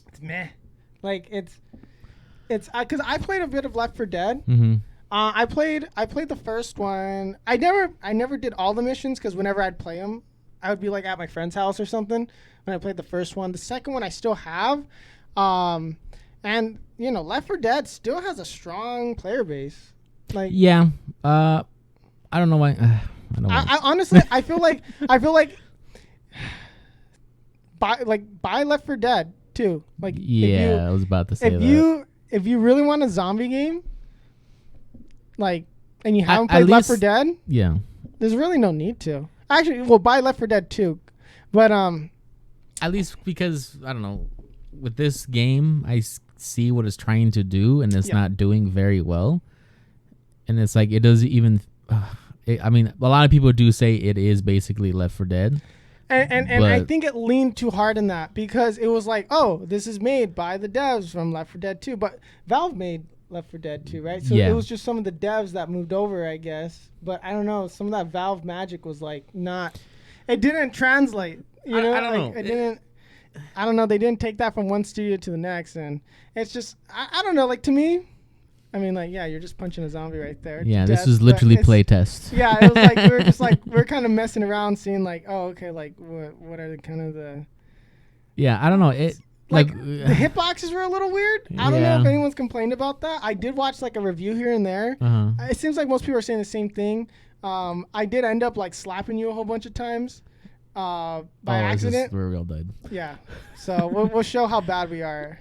It's meh. Like it's because I played a bit of Left 4 Dead. Mm-hmm. I played the first one. I never did all the missions because whenever I'd play them, I would be like at my friend's house or something when I played the first one. The second one I still have, and you know, Left 4 Dead still has a strong player base. Like yeah, I don't know why. I honestly I feel like buy Left 4 Dead. Too. Like yeah, I was about to say that. If you really want a zombie game, like, and you haven't played Left 4 Dead, yeah, there's really no need to. Actually, we'll buy Left 4 Dead 2, but at least because I don't know, with this game, I see what it's trying to do, and it's not doing very well, and it's like it doesn't even. I mean, a lot of people do say it is basically Left 4 Dead. And I think it leaned too hard in that because it was like, oh, this is made by the devs from Left 4 Dead 2. But Valve made Left 4 Dead 2, right? So it was just some of the devs that moved over, I guess. But I don't know. Some of that Valve magic was like not... It didn't translate. You know? I don't know. It didn't... I don't know. They didn't take that from one studio to the next. And it's just... I don't know. Like, to me... I mean, like, yeah, you're just punching a zombie right there. Yeah, this is literally playtest. Yeah, it was like we were just like we're kind of messing around, seeing like, oh, okay, like what are the kind of the... Yeah, I don't know. It like the hitboxes were a little weird. I don't know if anyone's complained about that. I did watch like a review here and there. It seems like most people are saying the same thing. I did end up like slapping you a whole bunch of times by accident. We're real dead. Yeah, so we'll show how bad we are.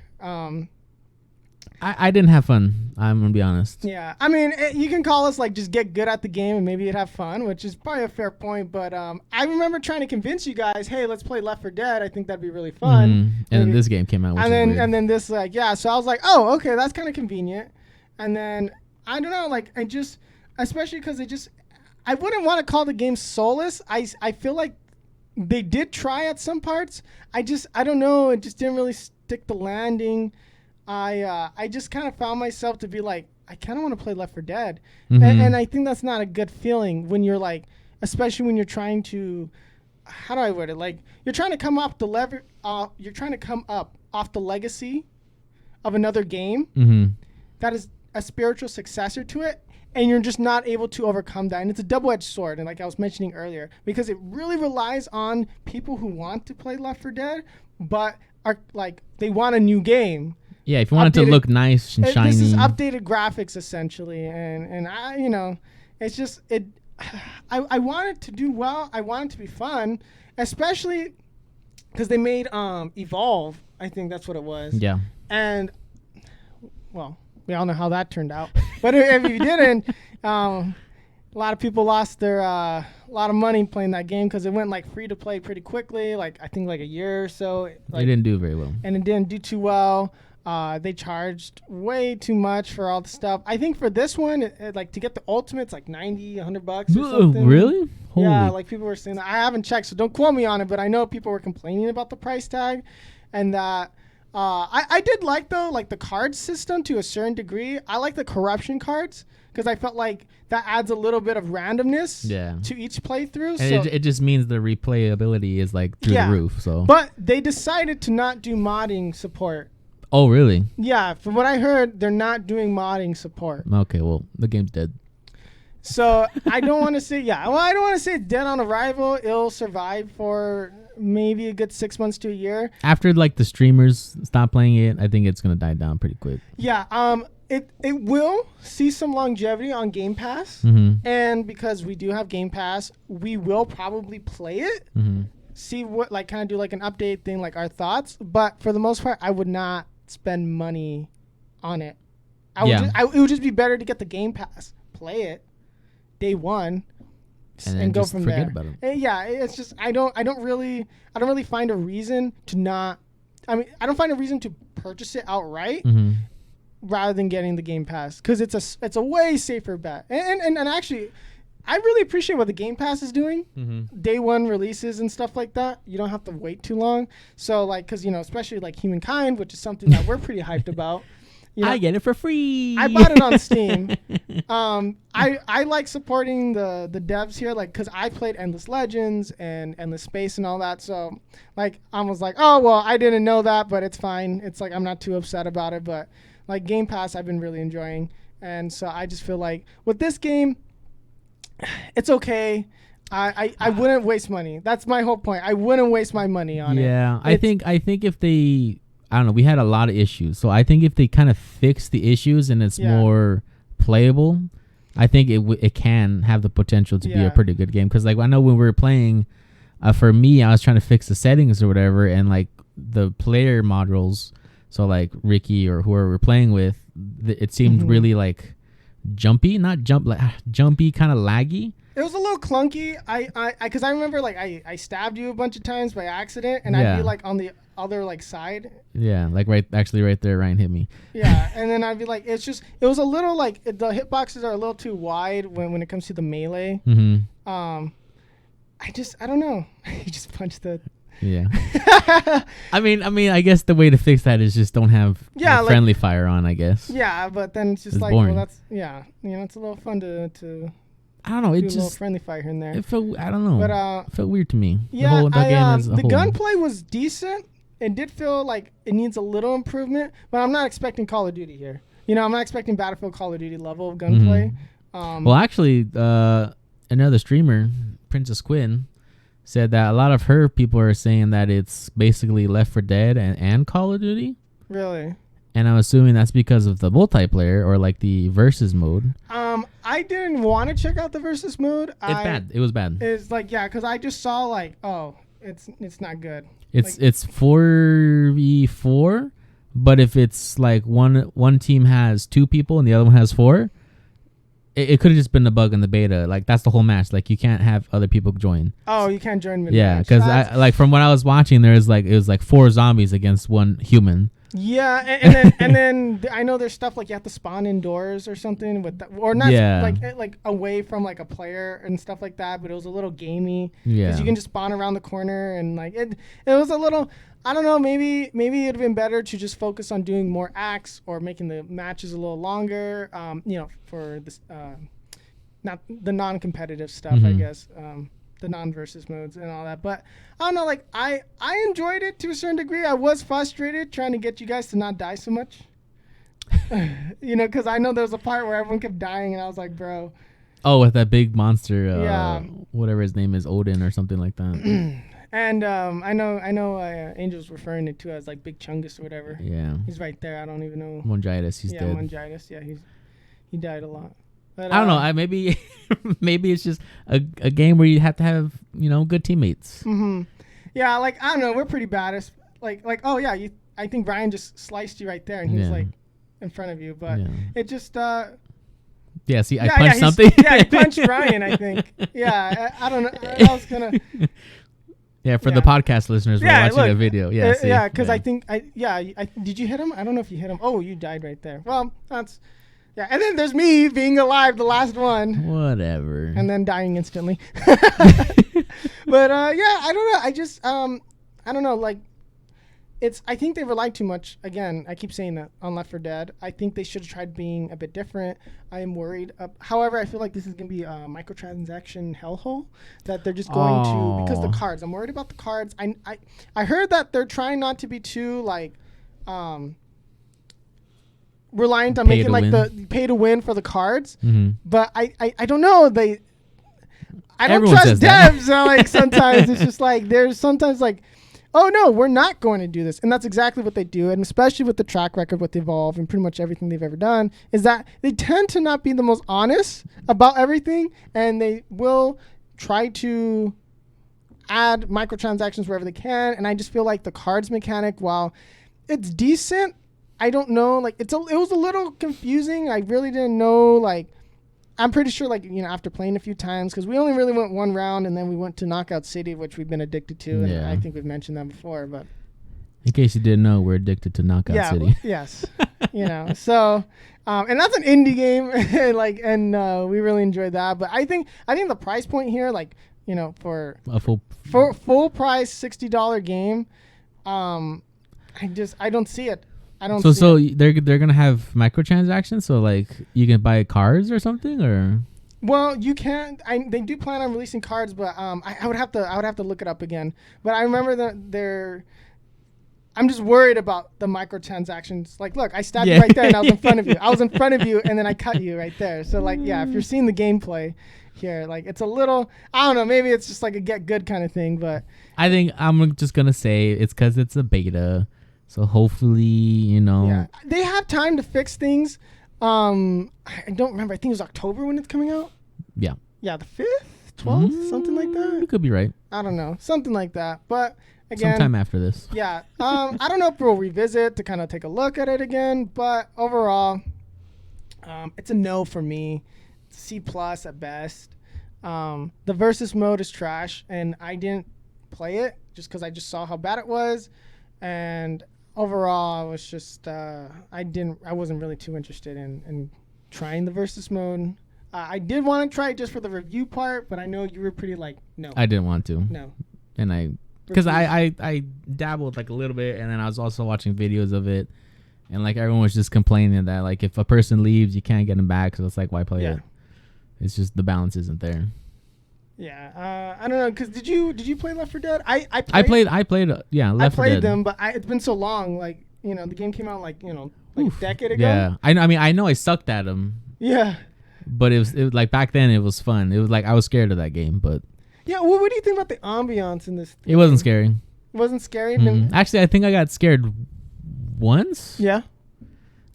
I didn't have fun. I'm gonna be honest. Yeah, I mean, you can call us like just get good at the game and maybe you'd have fun, which is probably a fair point. But I remember trying to convince you guys, hey, let's play Left 4 Dead. I think that'd be really fun. Mm-hmm. And then this game came out, which is weird. And then this like so I was like, oh, okay, that's kind of convenient. And then I don't know, like I just, especially because I wouldn't want to call the game soulless. I feel like they did try at some parts. I don't know. It just didn't really stick the landing. I just kind of found myself to be like, I kind of want to play Left 4 Dead. Mm-hmm. And I think that's not a good feeling when you're like, especially when you're trying to, how do I word it? Like you're trying to come up off the legacy of another game that is a spiritual successor to it. And you're just not able to overcome that. And it's a double-edged sword. And like I was mentioning earlier, because it really relies on people who want to play Left 4 Dead, but are like, they want a new game. Yeah, if you want it to look nice and shiny. This is updated graphics essentially, and I, you know, it's just it. I want it to do well. I want it to be fun, especially because they made Evolve. I think that's what it was. Yeah. And well, we all know how that turned out. But if you didn't, a lot of people lost their lot of money playing that game because it went like free to play pretty quickly. Like I think like a year or so. Like, it didn't do very well. And it didn't do too well. They charged way too much for all the stuff. I think for this one, like to get the ultimate, it's like $90, $100 or something. Really? Holy. Yeah, like people were saying that. I haven't checked, so don't quote me on it, but I know people were complaining about the price tag and that I did like though, like the card system to a certain degree. I like the corruption cards because I felt like that adds a little bit of randomness to each playthrough. And it just means the replayability is like through the roof. So, but they decided to not do modding support. Oh, really? Yeah, from what I heard, they're not doing modding support. Okay, well, the game's dead. So I don't want to say, I don't want to say it's dead on arrival. It'll survive for maybe a good 6 months to a year. After like the streamers stop playing it, I think it's gonna die down pretty quick. Yeah, it will see some longevity on Game Pass, and because we do have Game Pass, we will probably play it, see what like kind of do like an update thing, like our thoughts. But for the most part, I would not spend money on it. It would just be better to get the Game Pass, play it day one, and go from there. About it. And yeah, it's just I don't really find a reason to not. I mean, I don't find a reason to purchase it outright rather than getting the Game Pass because it's a way safer bet. And actually, I really appreciate what the Game Pass is doing. Day one releases and stuff like that. You don't have to wait too long. So like, because especially like Humankind, which is something that we're pretty hyped about. I get it for free. I bought it on Steam. I like supporting the devs here, like, because I played Endless Legends and Endless Space and all that. So, like, I was like, oh, well, I didn't know that, but it's fine. It's like I'm not too upset about it. But, like, Game Pass, I've been really enjoying. And so I just feel like with this game, it's okay. I wouldn't waste money. That's my whole point. I wouldn't waste my money on it. Yeah, I think if they... I don't know. We had a lot of issues. So I think if they kind of fix the issues and it's more playable, I think it can have the potential to be a pretty good game. Because like I know when we were playing, for me, I was trying to fix the settings or whatever. And like the player modules, so like Ricky or whoever we're playing with, it seemed really like jumpy, jumpy, kind of laggy. It was a little clunky. Because I remember like I stabbed you a bunch of times by accident, and I'd be like on the other like side. Yeah, like right there, Ryan hit me. Yeah, and then I'd be like, it was a little like the hitboxes are a little too wide when it comes to the melee. I don't know. You just punched the. Yeah. I mean, I guess the way to fix that is just don't have friendly fire on, I guess. Yeah, but then it's just like, boring. well, that's it's a little fun to. I don't know. It do just a little friendly fire here and there. It felt. I don't know. But it felt weird to me. Yeah, the gunplay was decent. It did feel like it needs a little improvement, but I'm not expecting Call of Duty here. I'm not expecting Battlefield Call of Duty level of gunplay. Well, actually, another streamer, Princess Quinn, said that a lot of her people are saying that it's basically Left 4 Dead and Call of Duty. Really? And I'm assuming that's because of the multiplayer or like the versus mode. I didn't want to check out the versus mode. It's bad. It was bad. It's like, because I just saw like, oh, it's not good. It's 4v4, but if it's like one team has 2 people and the other one has 4, it could have just been a bug in the beta. Like that's the whole match. Like you can't have other people join. Oh, you can't join mid-match. Yeah, because I like from what I was watching, it was like 4 zombies against 1 human. Yeah, and then I know there's stuff like you have to spawn indoors or something with that, or not like away from like a player and stuff like that. But it was a little gamey because you can just spawn around the corner and like it was a little. I don't know. Maybe it'd have been better to just focus on doing more acts or making the matches a little longer. For this not the non-competitive stuff, I guess. The non-versus modes and all that, but I don't know, like I enjoyed it to a certain degree. I was frustrated trying to get you guys to not die so much, because I know there was a part where everyone kept dying and I was like, bro. Oh, with that big monster, whatever his name is, Odin or something like that. And I know Angel's referring it to as like Big Chungus or whatever. Yeah, he's right there. I don't even know. Mongitis, he's dead. Mongitis, yeah, he died a lot. But, I don't know. Maybe it's just a game where you have to have good teammates. Yeah, like I don't know. We're pretty bad. Like oh yeah, I think Brian just sliced you right there, and he was like in front of you. But it just. I punched something. He punched Brian. I think. Yeah, I don't know. I was gonna. Yeah, for the podcast listeners, we're watching a video. Yeah, because I think did you hit him? I don't know if you hit him. Oh, you died right there. Well, that's. Yeah, and then there's me being alive, the last one. Whatever. And then dying instantly. But I don't know. I just I don't know. Like I think they relied too much. Again, I keep saying that on Left 4 Dead. I think they should have tried being a bit different. I am worried. However, I feel like this is going to be a microtransaction hellhole that they're just going to, because the cards. I'm worried about the cards. I heard that they're trying not to be too like reliant on making like the pay to win for the cards. Mm-hmm. But I don't know. I don't trust devs. So like sometimes it's just like there's sometimes like, oh no, we're not going to do this. And that's exactly what they do. And especially with the track record with Evolve and pretty much everything they've ever done, is that they tend to not be the most honest about everything. And they will try to add microtransactions wherever they can. And I just feel like the cards mechanic, while it's decent, I don't know, like it was a little confusing. I really didn't know, like, I'm pretty sure, like, you know, after playing a few times, because we only really went one round, and then we went to Knockout City, which we've been addicted to, and I think we've mentioned that before. But in case you didn't know, we're addicted to Knockout City. Yes, you know. So, and that's an indie game, like, and we really enjoyed that. But I think the price point here, like, you know, for a full price $60 game, I don't see it. So they're gonna have microtransactions, so like you can buy cards or something, or well, you can't. They do plan on releasing cards, but I would have to look it up again. But I remember that I'm just worried about the microtransactions. Like, look, I stabbed you right there, and I was in front of you. I was in front of you, and then I cut you right there. So like, yeah, if you're seeing the gameplay here, like it's a little, I don't know, maybe it's just like a get good kind of thing. But I think I'm just gonna say it's because it's a beta. So hopefully, you know. Yeah. They have time to fix things. I don't remember. I think it was October when it's coming out. Yeah. Yeah, the 5th, 12th, something like that. You could be right. I don't know. Something like that. But again. Sometime after this. Yeah. I don't know if we'll revisit to kind of take a look at it again. But overall, it's a no for me. C+ at best. The versus mode is trash. And I didn't play it just because I just saw how bad it was. And overall, I was just I wasn't really too interested in trying the versus mode. I did want to try it just for the review part, but I know you were pretty like no. I didn't want to. No. And because I dabbled like a little bit, and then I was also watching videos of it, and like everyone was just complaining that like if a person leaves, you can't get them back. So it's like, why play it? It's just the balance isn't there. Yeah, I don't know. Cause did you play Left 4 Dead? I played Left 4 Dead. I played them, but it's been so long. Like, you know, the game came out like, you know, like a decade ago. Yeah, I mean, I know I sucked at them. Yeah. But it was like back then it was fun. It was like I was scared of that game, but. Yeah, well, what do you think about the ambiance in this? It wasn't scary. It wasn't scary. Actually, I think I got scared once. Yeah.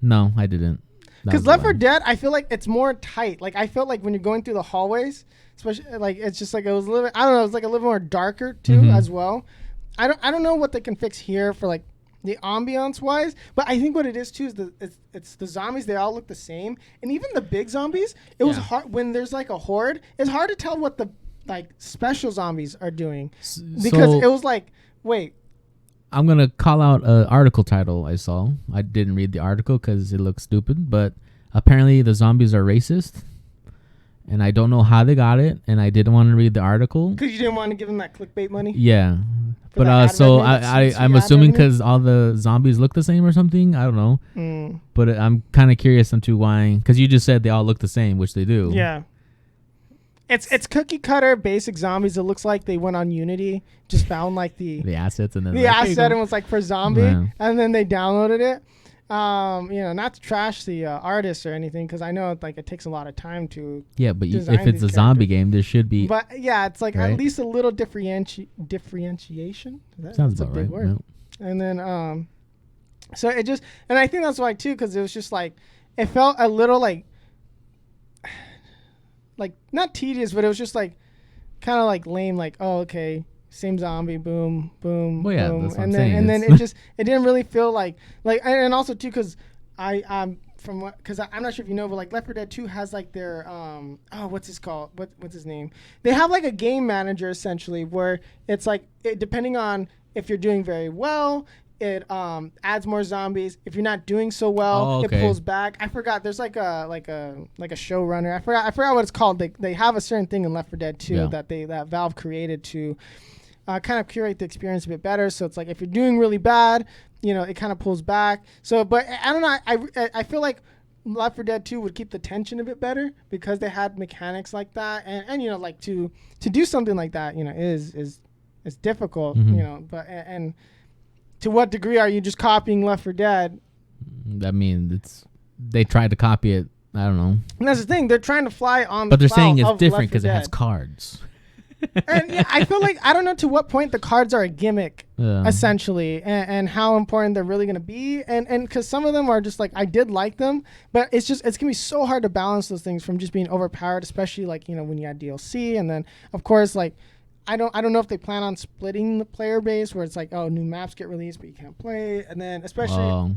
No, I didn't. Because Left 4 Dead, I feel like it's more tight. Like I felt like when you're going through the hallways, especially like it's just like it was a little. I don't know. It was like a little more darker too as well. I don't know what they can fix here for like the ambiance wise, but I think what it is too is it's the zombies. They all look the same, and even the big zombies. It was hard when there's like a horde. It's hard to tell what the like special zombies are doing because it was like wait. I'm going to call out an article title I saw. I didn't read the article because it looks stupid, but apparently the zombies are racist, and I don't know how they got it, and I didn't want to read the article. Because you didn't want to give them that clickbait money? Yeah. But so I'm assuming because all the zombies look the same or something. I don't know. But I'm kind of curious into why, because you just said they all look the same, which they do. Yeah. It's cookie cutter basic zombies. It looks like they went on Unity, just found like the assets and then the asset and was like for zombie, and then they downloaded it. You know, not to trash the artists or anything, because I know like it takes a lot of time to. Yeah, but if it's a zombie game, there should be. But yeah, it's like at least a little differentiation. Sounds about right. Word. No. And then so it just, and I think that's why too, because it was just like it felt a little like not tedious, but it was just like kind of like lame. Like, oh, okay, same zombie, boom, boom, well, yeah, boom, that's what and I'm then saying. it just it didn't really feel like and also too because I'm not sure if you know, but like Left 4 Dead 2 has like their what's his called? What's his name? They have like a game manager essentially where it's like depending on if you're doing very well, it adds more zombies. If you're not doing so well, it pulls back. I forgot. There's like a showrunner. I forgot what it's called. They have a certain thing in Left 4 Dead 2 that Valve created to kind of curate the experience a bit better. So it's like if you're doing really bad, it kind of pulls back. So, but I don't know. I feel like Left 4 Dead 2 would keep the tension a bit better because they had mechanics like that, and like to do something like that, is difficult, But and to what degree are you just copying Left 4 Dead? I mean, they tried to copy it. I don't know. And that's the thing; they're trying to fly on. But they're saying it's different because it has cards. And I feel like I don't know to what point the cards are a gimmick, essentially, and how important they're really going to be, and because some of them are just like I did like them, but it's gonna be so hard to balance those things from just being overpowered, especially like when you add DLC, and then of course like I don't know if they plan on splitting the player base where it's like new maps get released but you can't play, and then especially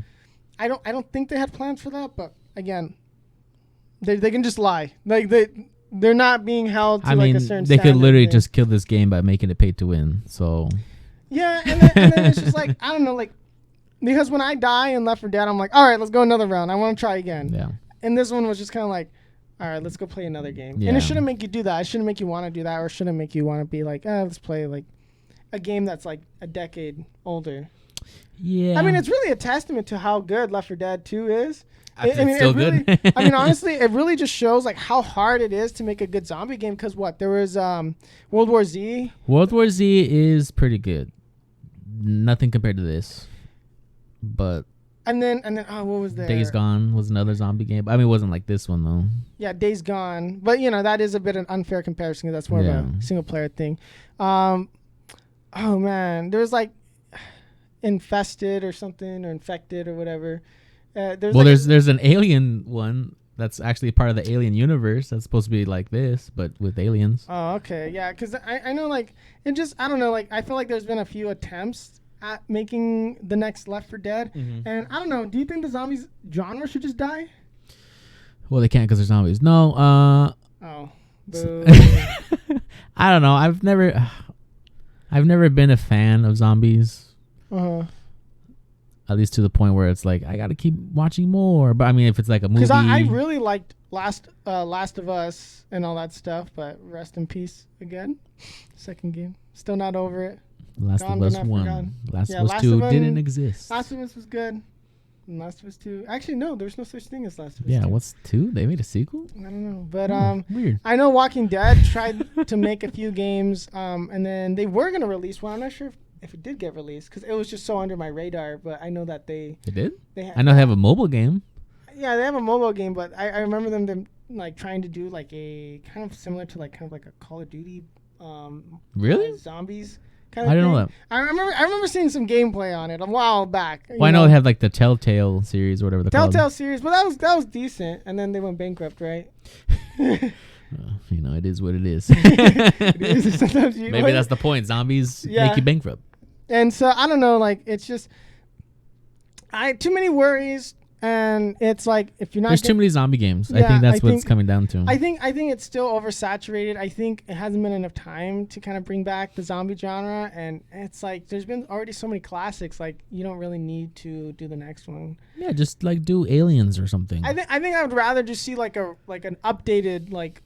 I don't think they had plans for that, but again they can just lie like they're not being held to like a certain they could literally thing. just kill this game by making it pay to win. So yeah, and then it's just like I don't know, like because when I die in Left 4 Dead, I'm like, all right, let's go another round. I want to try again. Yeah. And this one was just kind of like, all right, let's go play another game. Yeah. And it shouldn't make you do that. It shouldn't make you want to do that, or shouldn't make you want to be like, let's play like a game that's like a decade older. Yeah. I mean, it's really a testament to how good Left 4 Dead 2 is. It's still really, good. I mean, honestly, it really just shows like how hard it is to make a good zombie game. Because there was World War Z. World War Z is pretty good. Nothing compared to this, but and then what was there? Days Gone was another zombie game. I mean, it wasn't like this one though. Yeah, Days Gone, but that is a bit an unfair comparison because that's more of a single player thing. Oh man, there was like Infested or something, or Infected or whatever. There's an Alien one that's actually part of the Alien universe that's supposed to be like this, but with aliens. Oh, okay, yeah, because I know like it just I don't know, like I feel like there's been a few attempts at making the next Left 4 Dead, and I don't know. Do you think the zombies genre should just die? Well, they can't because they're zombies. No. Oh. Boo. I don't know. I've never been a fan of zombies. At least to the point where it's like I gotta keep watching more. But I mean, if it's like a movie, because I really liked Last of Us and all that stuff. But rest in peace again. Second game, still not over it. Last of Us 1, Last of Us 2 didn't exist. Last of Us was good. And Last of Us 2, actually no, there's no such thing as Last of Us. Yeah, 2. What's 2? They made a sequel? I don't know, but weird. I know Walking Dead tried to make a few games, and then they were gonna release one. I'm not sure if it did get released because it was just so under my radar, but I know that they did. I know they have a mobile game. Yeah, they have a mobile game, but I remember them like trying to do like a kind of similar to like kind of like a Call of Duty, really zombies kind of. I didn't thing. know that. I remember seeing some gameplay on it a while back. Well, I know they have like the Telltale series or whatever they're called. Telltale series, but that was decent, and then they went bankrupt, right? It is what it is. It is. Sometimes Maybe that's the point. Zombies make you bankrupt. And so I don't know, like it's just too many worries, and it's like if you're not there's too many zombie games. I think that's what it's coming down to. I think it's still oversaturated. I think it hasn't been enough time to kind of bring back the zombie genre, and it's like there's been already so many classics. Like you don't really need to do the next one. Yeah, just like do Aliens or something. I think I would rather just see like an updated like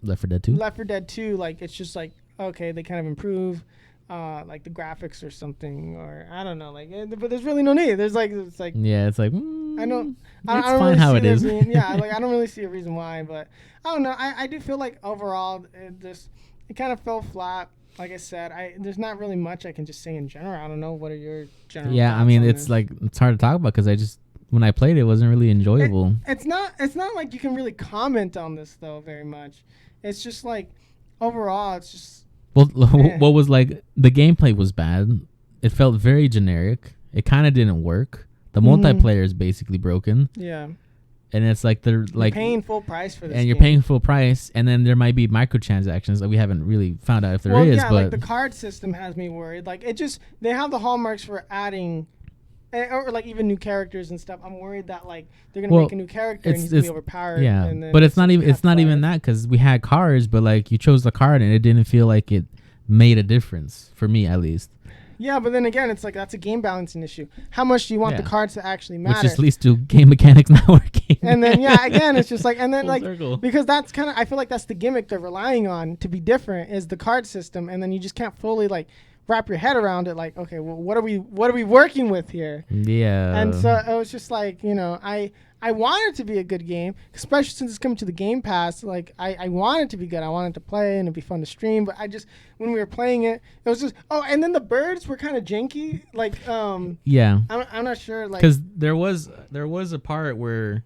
Left 4 Dead 2. Left 4 Dead 2. Like it's just like okay, they kind of improve. Like the graphics or something, or I don't know, like, but there's really no need. There's like, it's like, it's like, I don't fine really how see it is. Yeah, like I don't really see a reason why, but I don't know. I do feel like overall it kind of fell flat. Like I said, there's not really much I can just say in general. I don't know. What are your general? Yeah, I mean, it's like it's hard to talk about because when I played it wasn't really enjoyable. It's not like you can really comment on this though very much. It's just like overall, it's just. Well, what was like the gameplay was bad. It felt very generic. It kind of didn't work. The multiplayer is basically broken. Yeah. And it's like you're paying full price for this. And you're paying full price, and then there might be microtransactions that we haven't really found out if there is. Yeah, but like the card system has me worried. Like they have the hallmarks for adding. Or like even new characters and stuff. I'm worried that like they're gonna make a new character and he's gonna be overpowered. Yeah, and then but it's not even that because we had cards, but like you chose the card and it didn't feel like it made a difference for me at least. Yeah, but then again, it's like that's a game balancing issue. How much do you want the cards to actually matter? Which just leads to game mechanics not working. And then again, it's just like, and then Full like circle. because that's kind of, I feel like that's the gimmick they're relying on to be different, is the card system, and then you just can't fully like wrap your head around it. Like, okay, well, what are we working with here? Yeah. And so it was just like, I want it to be a good game, especially since it's coming to the Game Pass. Like, I want it to be good. I want it to play and it'd be fun to stream. But when we were playing it, it was just, and then the birds were kind of janky. Like, yeah. I'm not sure. Like, because there was a part where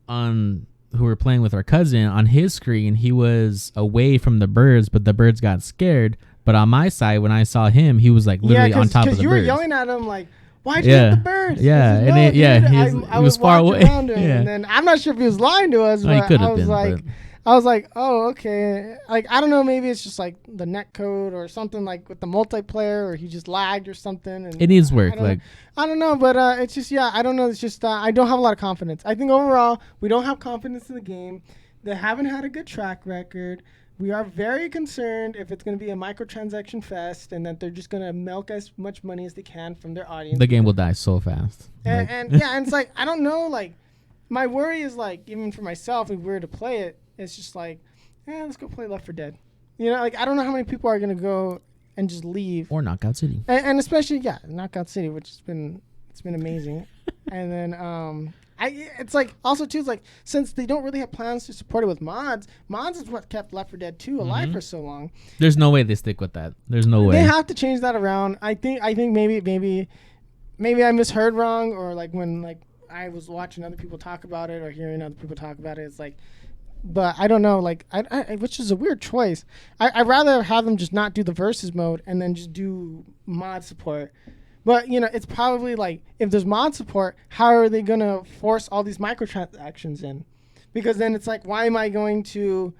who were playing with our cousin, on his screen, he was away from the birds, but the birds got scared. But on my side, when I saw him, he was like literally on top of the birds. Because you were yelling at him like, why'd you hit the birds? Yeah, and he was far away. Around him, and then I'm not sure if he was lying to us, but I was like, oh, okay. Like, I don't know, maybe it's just like the net code or something, like with the multiplayer, or he just lagged or something. And it needs work. I don't know, but it's just, I don't know. It's just I don't have a lot of confidence. I think overall we don't have confidence in the game. They haven't had a good track record. We are very concerned if it's going to be a microtransaction fest and that they're just going to milk as much money as they can from their audience. The game will die so fast. And it's like, I don't know, like, my worry is like, even for myself, if we were to play it, it's just like, let's go play Left 4 Dead. Like, I don't know how many people are going to go and just leave. Or Knockout City. And especially, Knockout City, which it's been amazing. And then, it's like, also too, it's like, since they don't really have plans to support it with mods is what kept Left 4 Dead 2 alive for so long. There's no way they stick with that. There's no way. They have to change that around. I think maybe I misheard wrong, or like when like I was watching other people talk about it or hearing other people talk about it, it's like, but I don't know, like I which is a weird choice. I'd rather have them just not do the versus mode and then just do mod support. But, it's probably like, if there's mod support, how are they going to force all these microtransactions in? Because then it's like, why am I going to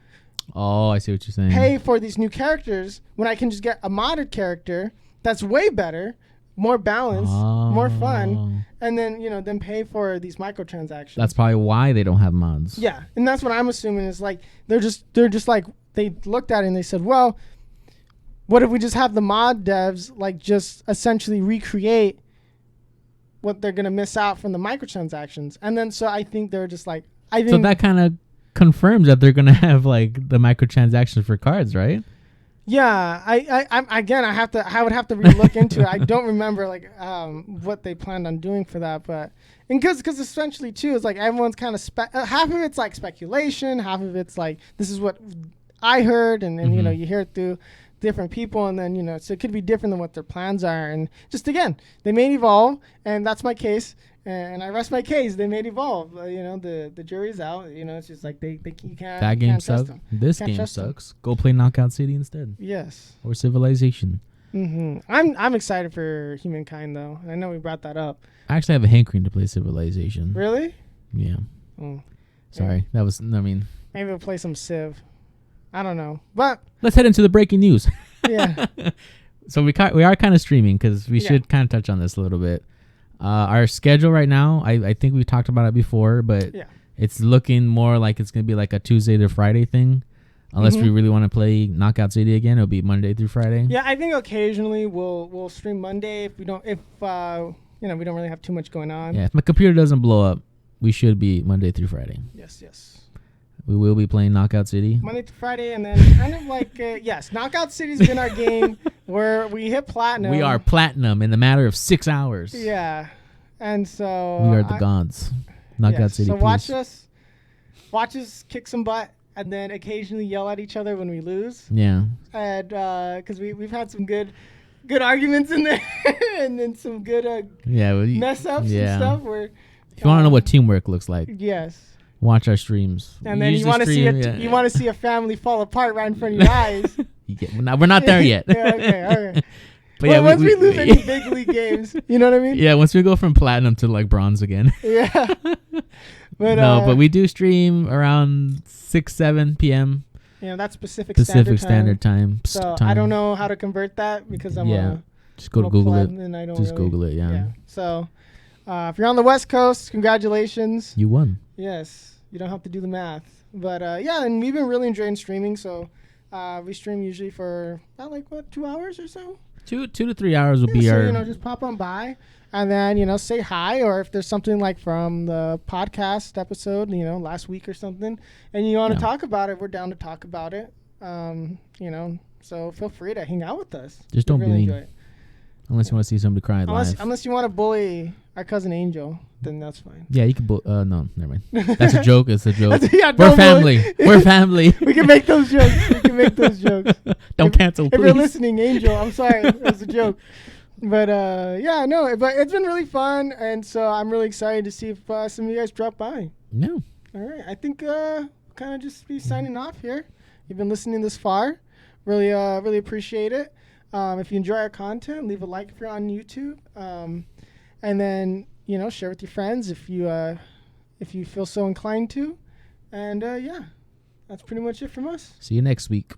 I see what you're saying. Pay for these new characters when I can just get a modded character that's way better, more balanced, more fun, and then, then pay for these microtransactions. That's probably why they don't have mods. Yeah, and that's what I'm assuming is like, they're just like, they looked at it and they said, well, what if we just have the mod devs like just essentially recreate what they're gonna miss out from the microtransactions? And then so I think they're just like, so that kind of confirms that they're gonna have like the microtransactions for cards, right? Yeah, I would have to relook into it. I don't remember like what they planned on doing for that, but because essentially too, it's like everyone's kind of half of it's like speculation, half of it's like this is what I heard, and you hear it through different people, and then so it could be different than what their plans are, and just again they may evolve, and that's my case, and I rest my case. They may evolve. The jury's out. It's just like you can't. That game sucks. This game sucks. Go play Knockout City instead. Yes. Or Civilization. I'm excited for Humankind though. I know we brought that up. I actually have a hankering to play Civilization. Really? Yeah. Oh. Sorry, that was. Maybe we'll play some Civ. I don't know, but let's head into the breaking news. Yeah. So we are kind of streaming because we should kind of touch on this a little bit. Our schedule right now, I think we talked about it before, but it's looking more like it's gonna be like a Tuesday to Friday thing, unless we really want to play Knockout City again. It'll be Monday through Friday. Yeah, I think occasionally we'll stream Monday if we don't really have too much going on. Yeah, if my computer doesn't blow up, we should be Monday through Friday. Yes. We will be playing Knockout City. Monday to Friday, and then kind of like, Knockout City's been our game where we hit platinum. We are platinum in the matter of 6 hours. Yeah. And so... We are the gods. Knockout City, so please. watch us kick some butt, and then occasionally yell at each other when we lose. Yeah. And because we've had some good arguments in there, and then some good mess ups and stuff. Where, if you want to know what teamwork looks like. Yes. Watch our streams. And then you want to see a family fall apart right in front of your eyes. We're not there yet. Okay, all right. But once we lose any big league games, you know what I mean? Yeah, once we go from platinum to like bronze again. Yeah. But we do stream around 6-7 p.m. That's Pacific Standard Time. So I don't know how to convert that because I'm just go to Google it. Google it. Yeah. So if you're on the West Coast, congratulations. You won. Yes. You don't have to do the math. But and we've been really enjoying streaming. So we stream usually for about 2 hours or so. 2 to 3 hours will be so, our. just pop on by. And then, say hi, or if there's something like from the podcast episode, last week or something, and you want to talk about it, we're down to talk about it. So feel free to hang out with us. Just don't really be mean. Unless you want to see somebody cry live. Unless you want to bully our cousin Angel, then that's fine. Yeah, you can no, never mind. That's a joke. It's a joke. Yeah, we're family. We're family. We can make those jokes. Don't cancel, please. If you're listening, Angel, I'm sorry. It was a joke. But, but it's been really fun, and so I'm really excited to see if some of you guys drop by. No. All right. I think kind of just be signing off here. You've been listening this far. Really appreciate it. If you enjoy our content, leave a like if you're on YouTube. And then, share with your friends if you feel so inclined to. And, that's pretty much it from us. See you next week.